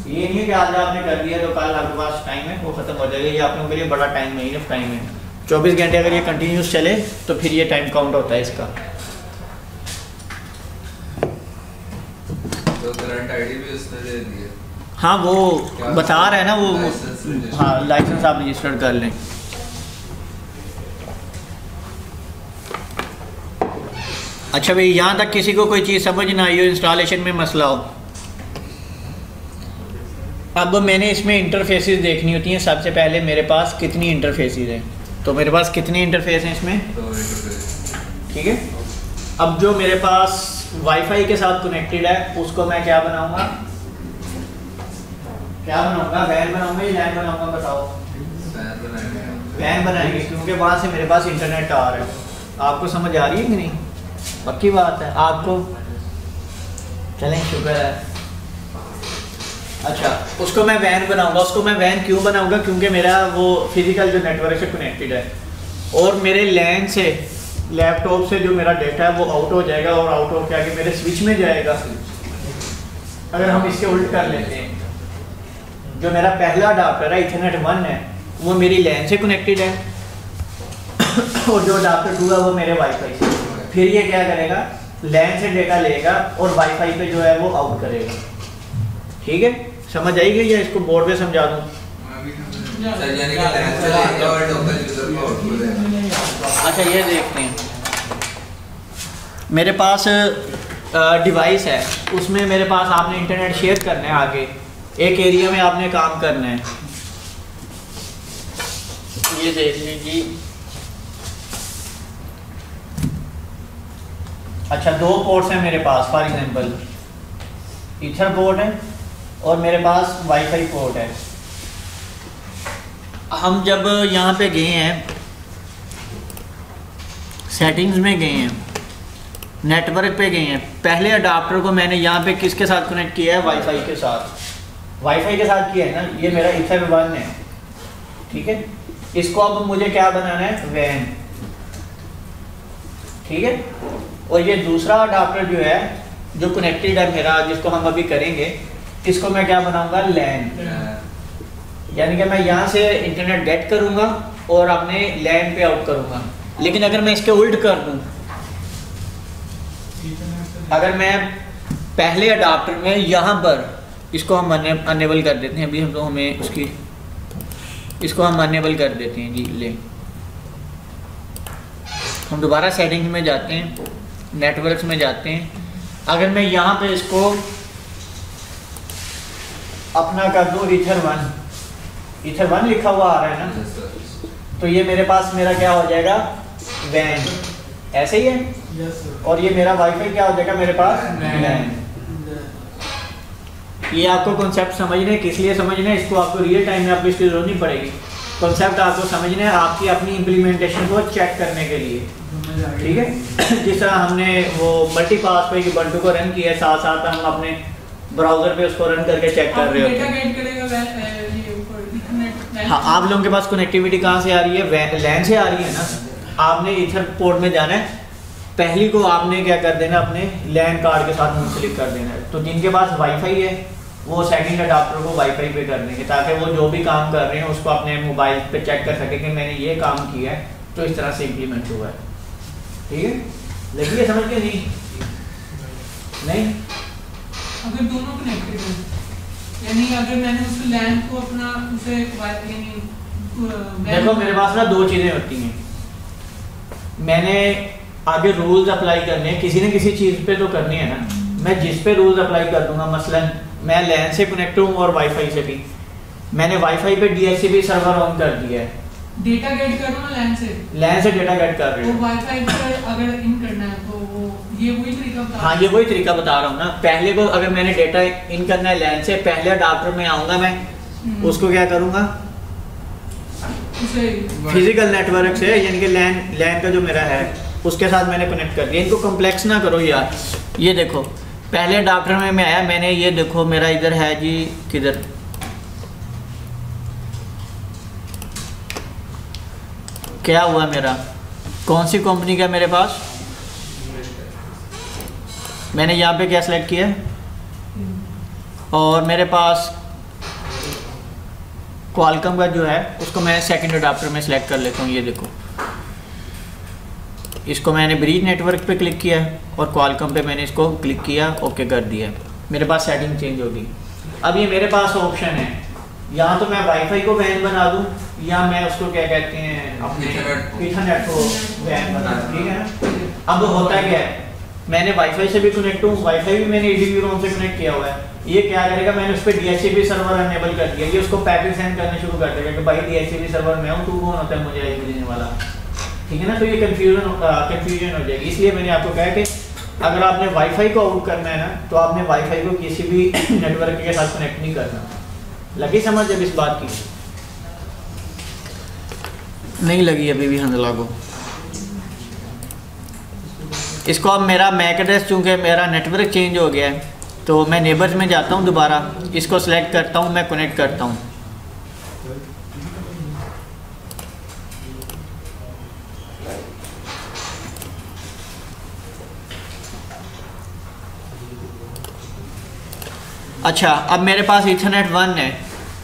ये नहीं है कि आज आपने कर दिया तो कल आपके पास टाइम है वो ख़त्म हो जाएगा। ये आप लोगों के लिए बड़ा टाइम नहीं है, टाइम है 24 घंटे। अगर ये कंटिन्यूस चले तो फिर ये टाइम काउंट होता है इसका। तो करंट आईडी भी उसने दे दी है। हाँ वो बता रहा है ना वो, हाँ लाइसेंस आप रजिस्टर्ड कर लें। अच्छा भाई, यहाँ तक किसी को कोई चीज़ समझ ना आई हो, इंस्टॉलेशन में मसला हो। अब मैंने इसमें इंटरफेसेस देखनी होती हैं। सबसे पहले मेरे पास कितनी इंटरफेसेस हैं, तो मेरे पास कितनी इंटरफेस हैं इसमें, ठीक है। अब जो मेरे पास वाईफाई के साथ कनेक्टेड है उसको मैं क्या बनाऊंगा, वैन बनाऊंगा या लैन बनाऊंगा, बताओ। वैन बनाएंगे क्योंकि वहाँ से मेरे पास इंटरनेट आ रहा है। आपको समझ आ रही है कि नहीं, पक्की बात है आपको, चलें शुक्र है। अच्छा, उसको मैं वैन बनाऊंगा। उसको मैं वैन क्यों बनाऊंगा, क्योंकि मेरा वो फिजिकल जो नेटवर्क से कनेक्टेड है और मेरे लैन से लैपटॉप से जो मेरा डेटा है वो आउट हो जाएगा और आउट हो के आगे मेरे स्विच में जाएगा। अगर हम इसके उल्ट कर लेते हैं, जो मेरा पहला अडाप्टर है इथरनेट 1 है वो मेरी लैन से कनेक्टेड है और जो अडाप्टर 2 है वो मेरे वाईफाई से। फिर ये क्या करेगा, लैन से डेटा लेगा और वाईफाई पे जो है वो आउट करेगा। ठीक है, समझ आएगी या इसको बोर्ड पे समझा दूँ? अच्छा ये देखते हैं, मेरे पास डिवाइस है, उसमें मेरे पास आपने इंटरनेट शेयर करना है, आगे एक एरिया में आपने काम करना है। ये देख लीजिए। अच्छा, 2 पोर्ट्स हैं मेरे पास, फॉर एग्जांपल ईथर पोर्ट है और मेरे पास वाईफाई पोर्ट है। हम जब यहाँ पे गए हैं, सेटिंग्स में गए हैं, नेटवर्क पे गए हैं, पहले अडाप्टर को मैंने यहाँ पे किसके साथ कनेक्ट किया है, वाईफाई के साथ। वाईफाई के साथ किया है ना, ये मेरा ईथर 1 है। ठीक है, इसको अब मुझे क्या बनाना है, वैन। ठीक है, और ये दूसरा अडाप्टर जो है जो कनेक्टेड है मेरा, जिसको हम अभी करेंगे, इसको मैं क्या बनाऊंगा, लैन। यानी कि मैं यहाँ से इंटरनेट गेट करूँगा और अपने लैन पे आउट करूँगा। लेकिन अगर मैं इसके उल्ट कर दूँ, अगर मैं पहले अडाप्टर में यहाँ पर इसको हम अनेबल कर देते हैं, अभी हम तो हमें उसकी, इसको हम अनेबल कर देते हैं जी। ले हम दोबारा सेटिंग्स में जाते हैं, नेटवर्क्स में जाते हैं। अगर मैं यहाँ पे इसको अपना कर दूँ ईथर 1 लिखा हुआ आ रहा है ना, तो ये मेरे पास मेरा क्या हो जाएगा, वैन। ऐसे ही है। और ये मेरा वाईफाई क्या हो जाएगा मेरे पास, वैन। ये आपको कॉन्सेप्ट समझना है, किस लिए समझना है, इसको आपको रियल टाइम में आपको इसकी जरूरत नहीं पड़ेगी। कॉन्सेप्ट आपको समझना है आपकी अपनी इम्प्लीमेंटेशन को चेक करने के लिए। ठीक है, जिस तरह हमने वो मल्टीपास पे बंटू को रन किया, साथ साथ हम अपने ब्राउजर पे उसको रन करके चेक कर रहे होते हैं। हाँ, आप लोगों के पास कनेक्टिविटी कहाँ से आ रही है, लैन से आ रही है ना। आपने ईथर पोर्ट में जाना है, पहली को आपने क्या कर देना, अपने लैन कार्ड के साथ मुंसलिक कर देना है। तो जिनके पास वाईफाई है वो सेकंड अडाप्टर को वाईफाई पे कर देंगे, ताकि वो जो भी काम कर रहे हैं उसको अपने मोबाइल पे चेक कर सके कि मैंने ये काम किया है, तो इस तरह से इम्प्लीमेंट हुआ है। ठीक है, लेकिन ये समझ के नहीं अगर दोनों कनेक्टेड हैं, यानी अगर मैंने उस लैन को अपना उसे देखो, मेरे पास ना 2 चीज़ें होती हैं। मैंने आगे रूल्स अप्लाई करने हैं, किसी न किसी चीज़ पे तो करनी है ना। मैं जिस पे रूल्स अप्लाई कर दूंगा, मसलन मैं लैन से कनेक्ट हूँ और वाईफाई से भी, मैंने वाईफाई पे DHCP सर्वर ऑन कर दिया है, डेटा गेट करो ना लैन से डेटा गेट कर रहे वो हो। वाईफाई पर अगर इन करना है तो वो ये वही तरीका बता हाँ ये वही तरीका बता रहा हूँ ना। पहले को अगर मैंने डेटा इन करना है लैन से, पहले अडाप्टर में आऊँगा मैं, उसको क्या करूँगा उसे फिजिकल नेटवर्क से, यानी कि लैन का जो मेरा है उसके साथ मैंने कनेक्ट कर दिया। इनको कॉम्प्लेक्स ना करो यार। ये देखो पहले अडाप्टर में मैं आया, मैंने ये देखो मेरा इधर है जी, किधर क्या हुआ मेरा, कौन सी कंपनी का मेरे पास, मैंने यहाँ पे क्या सिलेक्ट किया और मेरे पास क्वालकॉम का जो है उसको मैं सेकंड अडाप्टर में सिलेक्ट कर लेता हूँ। ये देखो इसको मैंने ब्रीज नेटवर्क पे क्लिक किया और क्वालकॉम पे मैंने इसको क्लिक किया, ओके कर दिया, मेरे पास सेटिंग चेंज होगी। अब ये मेरे पास ऑप्शन है, यहाँ तो मैं वाईफाई को वैन बना दूँ या मैं उसको क्या कहते हैं अपने इथरनेट को वैन बना दूँ, ठीक है ना। अब होता क्या है, मैंने वाईफाई से भी कनेक्ट हूँ, वाईफाई भी मैंने ईडीवी रोम से कनेक्ट किया हुआ है। ये क्या करेगा, मैंने उस पर डीएचसीपी सर्वर अनेबल कर दिया, ये उसको पैकेट सेंड करने शुरू कर देगा कि भाई डीएचसीपी सर्वर मैं हूँ, तू कौन होता है मुझे आईपी देने वाला, ठीक है ना। तो ये कन्फ्यूजन हो जाएगी। इसलिए मैंने आपको कहा कि अगर आपने वाईफाई को आउट करना है ना, तो आपने वाईफाई को किसी भी नेटवर्क के साथ कनेक्ट नहीं करना। लगी समझ जब इस बात की? नहीं लगी अभी भी हंसला को। इसको अब मेरा मैक एड्रेस, चूँकि मेरा नेटवर्क चेंज हो गया है तो मैं नेबर्स में जाता हूँ, दोबारा इसको सिलेक्ट करता हूँ, मैं कनेक्ट करता हूँ। अच्छा अब मेरे पास इथरनेट 1 है,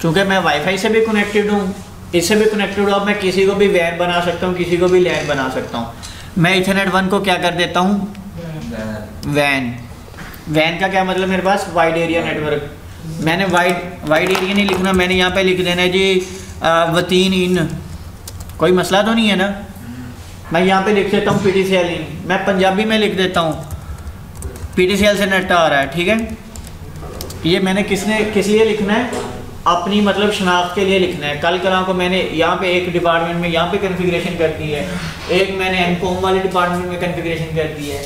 चूँकि मैं वाईफाई से भी कनेक्टेड हूँ, इससे भी कनेक्टेड हूँ, अब मैं किसी को भी वैन बना सकता हूँ, किसी को भी लैन बना सकता हूँ। मैं इथरनेट 1 को क्या कर देता हूँ, वैन का क्या मतलब, मेरे पास वाइड एरिया नेटवर्क। मैंने वाइड एरिया नहीं लिखना, मैंने यहाँ पे लिख देना है जी वतीन इन, कोई मसला तो नहीं है ना। मैं यहाँ पे लिख देता हूँ PTCL इन, मैं पंजाबी में लिख देता हूँ PTCL से नेट आ रहा है, ठीक है। ये मैंने किस लिए लिखना है, अपनी मतलब शनाख्त के लिए लिखना है। कल कल को मैंने यहाँ पे एक डिपार्टमेंट में यहाँ पे कॉन्फ़िगरेशन कर दी है, एक मैंने एनकॉम वाले डिपार्टमेंट में कॉन्फ़िगरेशन कर दी है,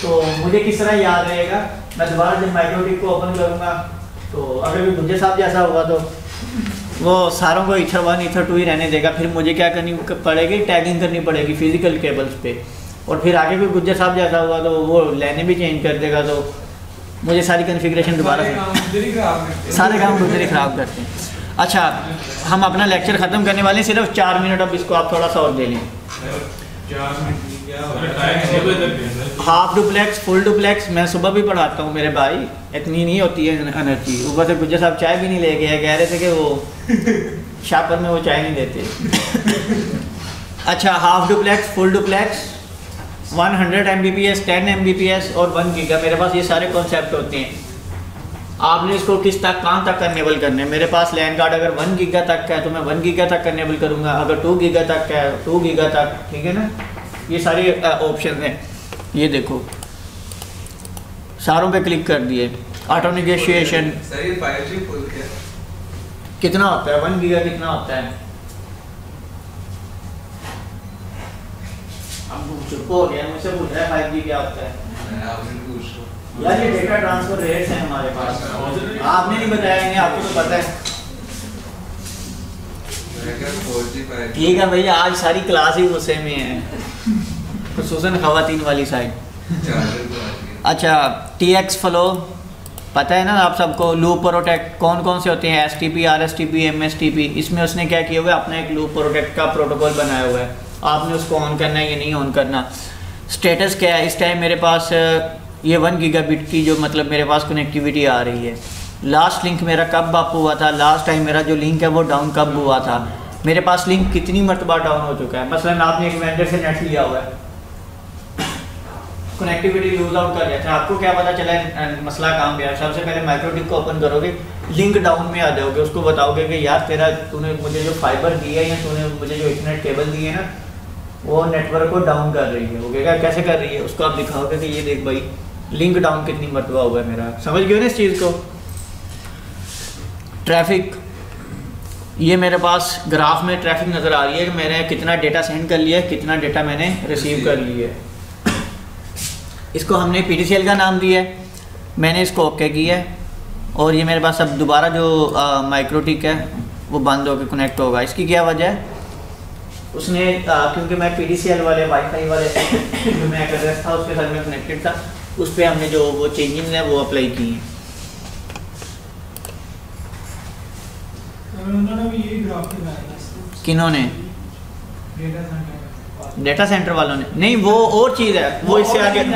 तो मुझे किस तरह याद रहेगा। मैं दोबारा जब माइक्रोटिक को ओपन करूँगा तो अगर भी मुझे साथ जैसा होगा तो वो सारों को ईथर 1 ईथर 2 ही रहने देगा। फिर मुझे क्या करनी पड़ेगी, टैगिंग करनी पड़ेगी फिजिकल केबल्स पे। और फिर आगे कोई गुज्जर साहब जैसा हुआ तो वो लाइनें भी चेंज कर देगा, तो मुझे सारी कॉन्फ़िगरेशन दोबारा सारे काम गुज्जर ही ख़राब करते हैं। अच्छा हम अपना लेक्चर ख़त्म करने वाले हैं, सिर्फ 4 मिनट, अब इसको आप थोड़ा सा और दे लें। हाफ डुप्लेक्स, फुल डुप्लेक्स मैं सुबह भी पढ़ाता हूँ मेरे भाई, इतनी नहीं होती है एनर्जी। ऊपर से गुज्जर साहब चाय भी नहीं लेके आए, कह रहे थे कि वो शापर में वो चाय नहीं देते। अच्छा half duplex, full duplex, 100 Mbps, 10 Mbps और 1 गीगा, मेरे पास ये सारे कॉन्सेप्ट होते हैं। आपने इसको किस तक कहाँ तक करनेबल करने, मेरे पास लैंड कार्ड अगर 1 गीगा तक का है तो मैं 1 गीगा तक करनेबल करूँगा, अगर 2 गीगा तक का है 2 गीगा तक, ठीक है ना। ये सारे ऑप्शन हैं, ये देखो सारों पे क्लिक कर दिए। ऑटो नेगोशिएशन कितना होता है, 1 गीगा कितना होता है, अब चुप हो गया, मुझसे पूछ रहा है 5G क्या होता है। यार ये डेटा ट्रांसफर रेट्स हैं हमारे पास, आपने नहीं बताया, आपको तो पता है। ठीक है भैया, आज सारी क्लास ही गुस्से में है, खुसूसन खवातीन वाली साइड। अच्छा TX फ्लो पता है ना आप सबको, लूप प्रोटेक्ट कौन कौन से होते हैं, STP, RSTP, MSTP। इसमें उसने क्या किया हुआ है, अपना एक लूप प्रोटेक्ट का प्रोटोकॉल बनाया हुआ है, आपने उसको ऑन करना है या नहीं ऑन करना। स्टेटस क्या है, इस टाइम मेरे पास ये 1 गीगाबिट की जो मतलब मेरे पास कनेक्टिविटी आ रही है। लास्ट लिंक मेरा कब अप हुआ था, लास्ट टाइम मेरा जो लिंक है वो डाउन कब हुआ था, मेरे पास लिंक कितनी मरतबा डाउन हो चुका है। मसलन आपने एक वेंडर से नेट लिया हुआ है, कनेक्टिविटी लूज आउट कर जाता है, आपको क्या पता चला है मसला काम पे है। सबसे पहले माइक्रोटिक को ओपन करोगे, लिंक डाउन में आ जाओगे, उसको बताओगे कि यार तूने मुझे जो फाइबर दी है या तूने मुझे जो इंटरनेट केबल दी है ना, वो नेटवर्क को डाउन कर रही है। वो कहेगा कैसे कर रही है, उसको आप दिखाओगे कि ये देख भाई लिंक डाउन कितनी मरतबा हुआ है मेरा। समझ गए ना इस चीज़ को। ट्रैफिक ये मेरे पास ग्राफ में ट्रैफिक नज़र आ रही है कि मैंने कितना डेटा सेंड कर लिया है, कितना डेटा मैंने रिसीव कर लिया है। इसको हमने PTCL का नाम दिया है, मैंने इसको ओके किया है और ये मेरे पास अब दोबारा जो माइक्रोटिक है वो बंद होकर कनेक्ट होगा। इसकी क्या वजह है? उसने क्योंकि मैं PTCL वाले वाईफाई वाले जो मैं एड्रेस था उसके साथ में कनेक्टेड था, उस पर हमने जो वो चेंजिंग है वो अप्लाई की हैं। किन्होंने? डेटा सेंटर वालों ने नहीं, वो और चीज़ है, वो इससे आगे इस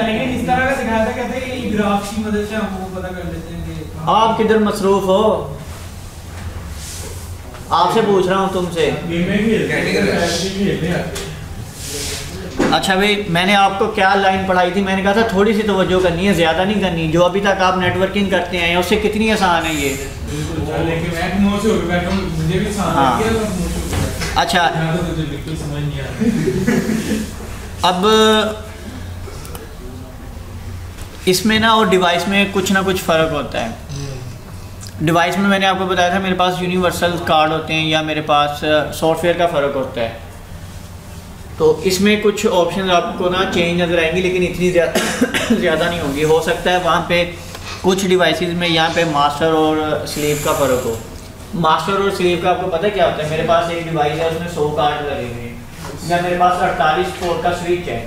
तरह का सिखाया था, कहते हैं कि ग्राफ की मदद से हम वो पता कर लेते हैं कि आप किधर मसरूफ हो? आपसे पूछ रहा हूँ तुमसे। अच्छा भाई, मैंने आपको क्या लाइन पढ़ाई थी? मैंने कहा था थोड़ी सी तवज्जो करनी है, ज़्यादा नहीं करनी। जो अभी तक आप नेटवर्किंग करते हैं उससे कितनी आसान है ये। हाँ अच्छा, अब इसमें ना और डिवाइस में कुछ ना कुछ फ़र्क होता है। डिवाइस में मैंने आपको बताया था मेरे पास यूनिवर्सल कार्ड होते हैं या मेरे पास सॉफ्टवेयर का फ़र्क होता है। तो इसमें कुछ ऑप्शन आपको ना चेंज नज़र आएंगी, लेकिन इतनी ज़्यादा नहीं होगी। हो सकता है वहाँ पे कुछ डिवाइसेस में यहाँ पे मास्टर और स्लीव का फ़र्क हो। मास्टर और स्लीव का आपको पता क्या होता है? मेरे पास एक डिवाइस है, उसमें 100 कार्ड लगे हुए हैं, या मेरे पास 48 पोर्ट का स्विच है,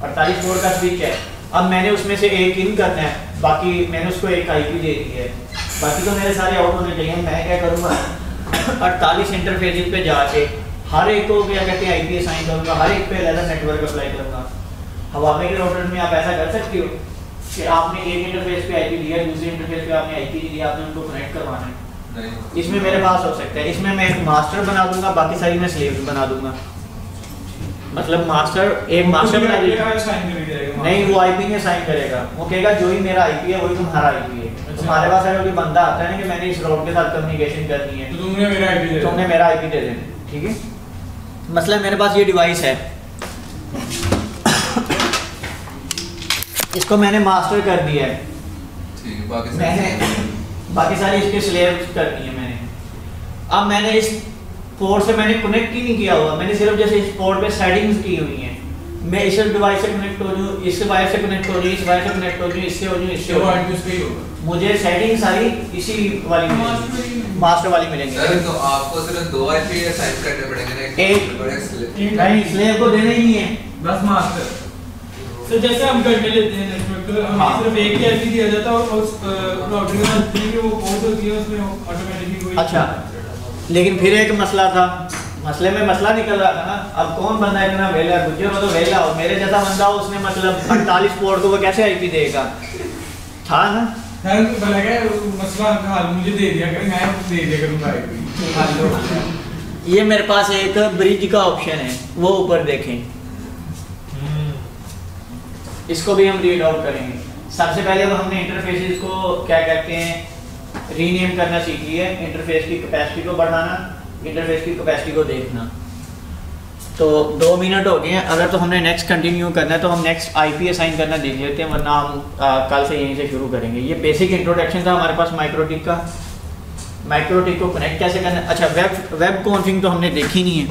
48 पोर्ट का स्विच है। अब मैंने उसमें से एक इन करना है, बाकी मैंने उसको एक IP दे दी है, बाकी तो मेरे सारे आउट होने चाहिए। मैं क्या करूँगा, 48 इंटरफेसेस पे जाके हर एक को क्या कहते हैं IP असाइन करूँगा, हर एक पे अलग नेटवर्क अप्लाई करूँगा। हवावे के राउटर में आप ऐसा कर सकते हो कि आपने एक इंटरफेस पे IP दिया, दूसरे इंटरफेस पे आपने IP नहीं दिया, आपने उनको कनेक्ट करवाना है। इसमें मेरे पास हो सकता है, इसमें मैं एक मास्टर बना दूंगा, बाकी सारी मैं स्लेव बना दूंगा। मतलब मास्टर एक मास्टर बना देगा, नहीं वो IP ने साइन करेगा, वो कहेगा जो ही मेरा IP है वही तुम्हारा IP है। तुम्हारे पास अगर कोई बंदा आता है ना कि मैंने इस रोड के साथ कम्युनिकेशन करनी है, तो तुमने मेरा IP दे देना, ठीक है। मतलब मेरे पास ये डिवाइस है, इसको मैंने मास्टर कर दिया है, मैंने बाकी सारी इसके स्लेव करनी है मैंने। अब मैंने इस पोर्ट से मैंने कनेक्ट ही नहीं किया हुआ, मैंने सिर्फ जैसे इस पोर्ट पे सेटिंग्स की हुई हैं। मैं इस डिवाइस से कनेक्ट हो जाऊँ, इस वायर से कनेक्ट हो जाऊँ, इस वायर से कनेक्ट हो जाऊँ, इससे हो जाऊँ, इससे हो जाऊँ, मुझे सेटिंग सारी इसी वाली मास्टर वाली मिलेंगी। तो आपको सिर्फ 2 IP असाइन करने पड़ेंगे, एक नहीं, स्लेव को देना ही नहीं है, बस मास्टर। तो जैसे हम करके लेते हैं नेटवर्क, तो हमें सिर्फ एक ही IP दिया जाता है और उस राउटर के साथ जो वो पोर्ट होती है उसमें ऑटोमेटिकली कोई। अच्छा, लेकिन फिर एक मसला था, मसले में मसला निकल रहा था ना। अब कौन बंदा इतना वेला, गुजर हो तो वेला हो, मेरे जैसा बंदा हो उसने मतलब 48 पोर्ट को वो कैसे IP देगा, था ना। मसला हल मुझे दे दिया कर, मैं दे दिया करूंगा IP। ये मेरे पास एक ब्रिज का ऑप्शन है, वो ऊपर देखें, इसको भी हम रीड आउट करेंगे। सबसे पहले अब हमने इंटरफेसेस को क्या कहते हैं रीनेम करना सीख लिया है। इंटरफेस की कैपेसिटी को बढ़ाना, इंटरफेस की कैपेसिटी को देखना। तो 2 मिनट हो गए हैं, अगर तो हमने नेक्स्ट कंटिन्यू करना है तो हम नेक्स्ट IP असाइन करना देख लेते हैं, वरना हम कल से यहीं से शुरू करेंगे। ये बेसिक इंट्रोडक्शन था हमारे पास माइक्रोटिक का। माइक्रोटिक को कनेक्ट कैसे करना है। अच्छा, वेब कॉन्फिग तो हमने देखी नहीं है,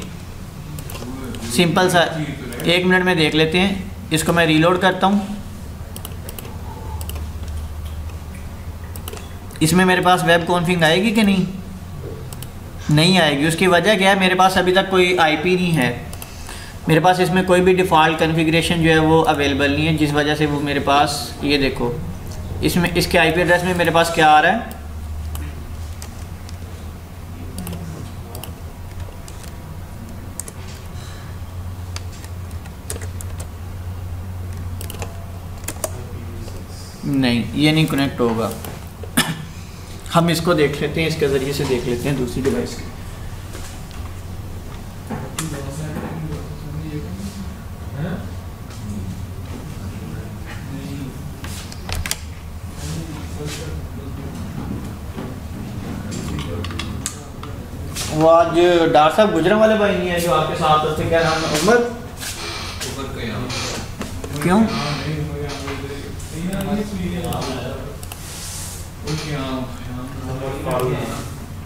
सिंपल सा 1 मिनट में देख लेते हैं। इसको मैं रीलोड करता हूँ, इसमें मेरे पास वेब कॉन्फिग आएगी कि नहीं आएगी। उसकी वजह क्या है, मेरे पास अभी तक कोई IP नहीं है, मेरे पास इसमें कोई भी डिफ़ॉल्ट कॉन्फ़िगरेशन जो है वो अवेलेबल नहीं है, जिस वजह से वो मेरे पास, ये देखो इसमें इसके IP एड्रेस में मेरे पास क्या आ रहा है, नहीं ये नहीं कनेक्ट होगा। हम इसको देख लेते हैं, इसके ज़रिए से देख लेते हैं दूसरी डिवाइस की। वो आज डॉक्टर साहब गुजरा वाले भाई नहीं है जो आपके साथ होते, क्या नाम है, उमर? क्यों?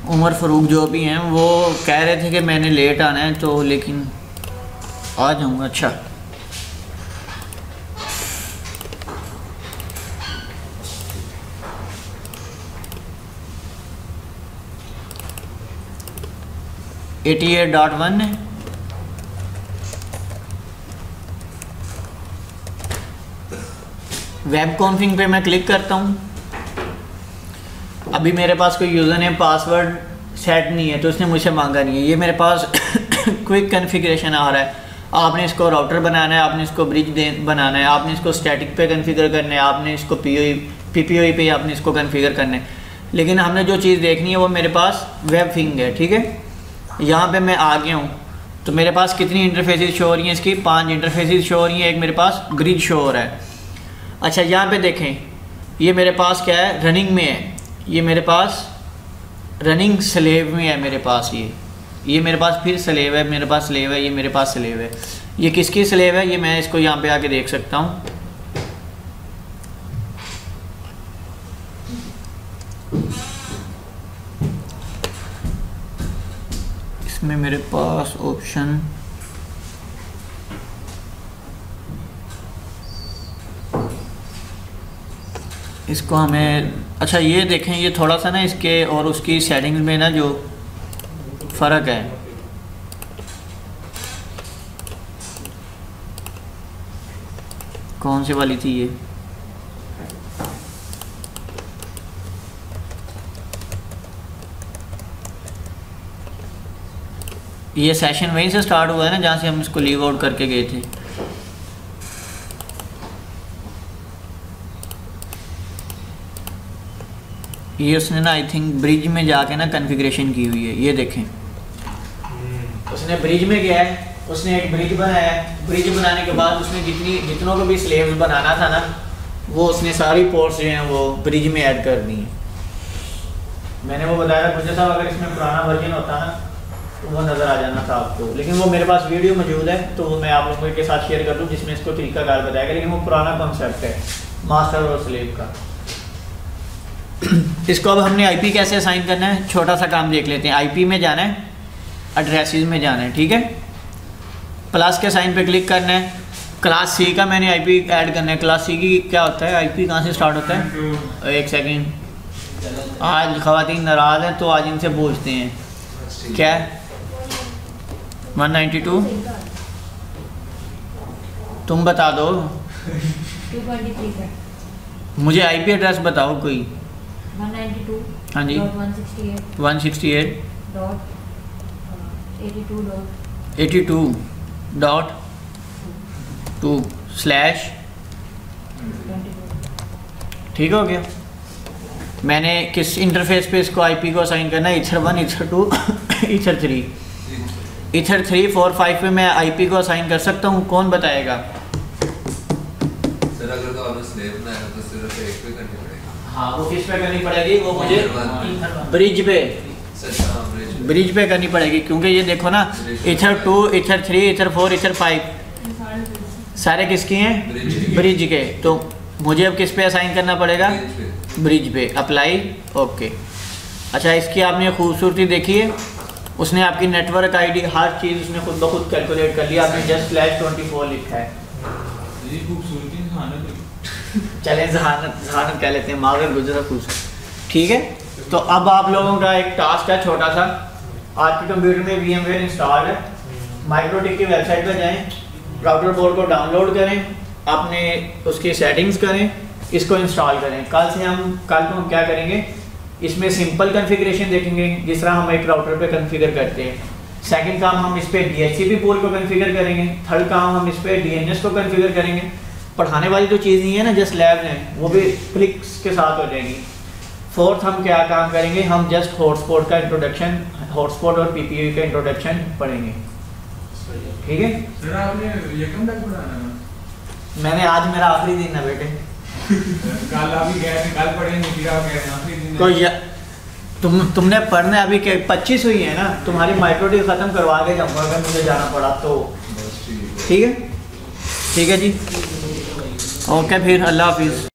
उमर फ़रूक जो भी हैं वो कह रहे थे कि मैंने लेट आना है, तो लेकिन आ जाऊँगा। अच्छा $88.1 है। वेब कॉन्फिग पे मैं क्लिक करता हूँ। अभी मेरे पास कोई यूज़र नेम पासवर्ड सेट नहीं है तो उसने मुझसे मांगा नहीं है। ये मेरे पास क्विक कॉन्फ़िगरेशन आ रहा है। आपने इसको राउटर बनाना है, आपने इसको ब्रिज बनाना है, आपने इसको स्टैटिक पे कॉन्फ़िगर करना है, आपने इसको PPOE पे आपने इसको कॉन्फ़िगर करना है। लेकिन हमने जो चीज़ देखनी है वो मेरे पास वेब थिंग है, ठीक है। यहाँ पे मैं आ गया हूँ तो मेरे पास कितनी इंटरफेसेस शो हो रही हैं, इसकी 5 इंटरफेसेस शो हो रही हैं। एक मेरे पास ब्रिज शो हो रहा है। अच्छा यहाँ पे देखें, ये मेरे पास क्या है, रनिंग में है। ये मेरे पास रनिंग स्लेव में है। मेरे पास ये मेरे पास फिर स्लेव है, मेरे पास स्लेव है, ये मेरे पास स्लेव है। ये किसकी स्लेव है, ये मैं इसको यहाँ पे आके देख सकता हूँ। इसमें मेरे पास ऑप्शन इसको हमें, अच्छा ये देखें, ये थोड़ा सा ना इसके और उसकी सेटिंग्स में ना जो फ़र्क है। कौन सी वाली थी ये सेशन वहीं से स्टार्ट हुआ है ना जहाँ से हम इसको लीव आउट करके गए थे। ये उसने ना आई थिंक ब्रिज में जाके ना कॉन्फ़िगरेशन की हुई है। ये देखें, उसने ब्रिज में गया है, उसने एक ब्रिज बनाया है। ब्रिज बनाने के बाद उसने जितनों को भी स्लेव्स बनाना था ना, वो उसने सारी पोर्ट्स जो हैं वो ब्रिज में ऐड कर दी। मैंने वो बताया था मुझे साहब, अगर इसमें पुराना वर्जन होता ना तो वो नज़र आ जाना था आपको। लेकिन वो मेरे पास वीडियो मौजूद है तो वो मैं आप लोगों के साथ शेयर कर दूँ जिसमें इसको तरीकाकार बताएगा। लेकिन वो पुराना कॉन्सेप्ट है मास्टर और स्लेव का। इसको अब हमने आईपी कैसे असाइन करना है, छोटा सा काम देख लेते हैं। आईपी में जाना है, एड्रेसेस में जाना है, ठीक है। प्लस के साइन पे क्लिक करना है। क्लास सी का मैंने आईपी ऐड करना है। क्लास सी की क्या होता है, आईपी कहाँ से स्टार्ट होता है? एक सेकंड, आज ख़वातीन नाराज़ हैं तो आज इनसे पूछते हैं क्या है। 192 तुम बता दो। 223 का मुझे आईपी एड्रेस बताओ कोई। 192 हाँ जी 168 82.2/, ठीक हो गया। मैंने किस इंटरफेस पे इसको आईपी को असाइन करना है, ईथर 1, ईथर 2, ईथर 3। ईथर 3, 4, 5 पे मैं आईपी को असाइन कर सकता हूँ। कौन बताएगा? सर अगर तो आपने स्लेव बनाया तो सिर्फ एक पे करनी पड़ेगी। हाँ, वो किस पे करनी पड़ेगी? वो मुझे ब्रिज पे, ब्रिज पे करनी पड़ेगी। क्योंकि ये देखो ना, ईथर 2, ईथर 3, ईथर 4, ईथर 5 सारे किसके हैं? ब्रिज के। तो मुझे अब किस पे असाइन करना पड़ेगा? ब्रिज पे। Apply, okay. अच्छा, इसकी आपने खूबसूरती देखी है, उसने आपकी नेटवर्क आईडी हर चीज़ उसने खुद ब खुद कैलकुलेट कर लिया। आपने जस्ट /24 लिखा है। ये खूबसूरती चलें जहानत कह लेते हैं, मागर गुजरा खूबसूरत, ठीक है। तो अब आप लोगों का एक टास्क है छोटा सा। आपके कंप्यूटर में VMware इंस्टॉल है। माइक्रोटिक की वेबसाइट पर जाएं, राउटर बोर्ड को डाउनलोड करें, अपने उसकी सेटिंग्स करें, इसको इंस्टॉल करें। कल को हम क्या करेंगे, इसमें सिंपल कॉन्फ़िगरेशन देखेंगे जिस तरह हम एक राउटर पे कॉन्फ़िगर करते हैं। सेकंड काम हम इस पे DHCP पोल को कॉन्फ़िगर करेंगे। थर्ड काम हम इस पे DNS को कॉन्फ़िगर करेंगे। पढ़ाने वाली जो चीज़ नहीं है ना, जस्ट लैब में, वो भी क्लिक्स के साथ हो जाएगी। फोर्थ हम क्या काम करेंगे, हम जस्ट हॉटस्पॉट का इंट्रोडक्शन, हॉटस्पॉट और PPOE का इंट्रोडक्शन पढ़ेंगे, ठीक है। सर आपने ये कम तक पढ़ाना है? मैंने आज मेरा आखिरी दिन है बेटे। कल आप ही गए थे, कल पढ़े नहीं, फिर आप गए आखिरी दिन। तो तुमने पढ़ना है अभी 25 हुई है ना, तुम्हारी माइक्रोटिक ख़त्म करवा के जाऊँगा अगर मुझे जाना पड़ा तो, ठीक है। ठीक है जी, ओके, फिर अल्लाह हाफिज़।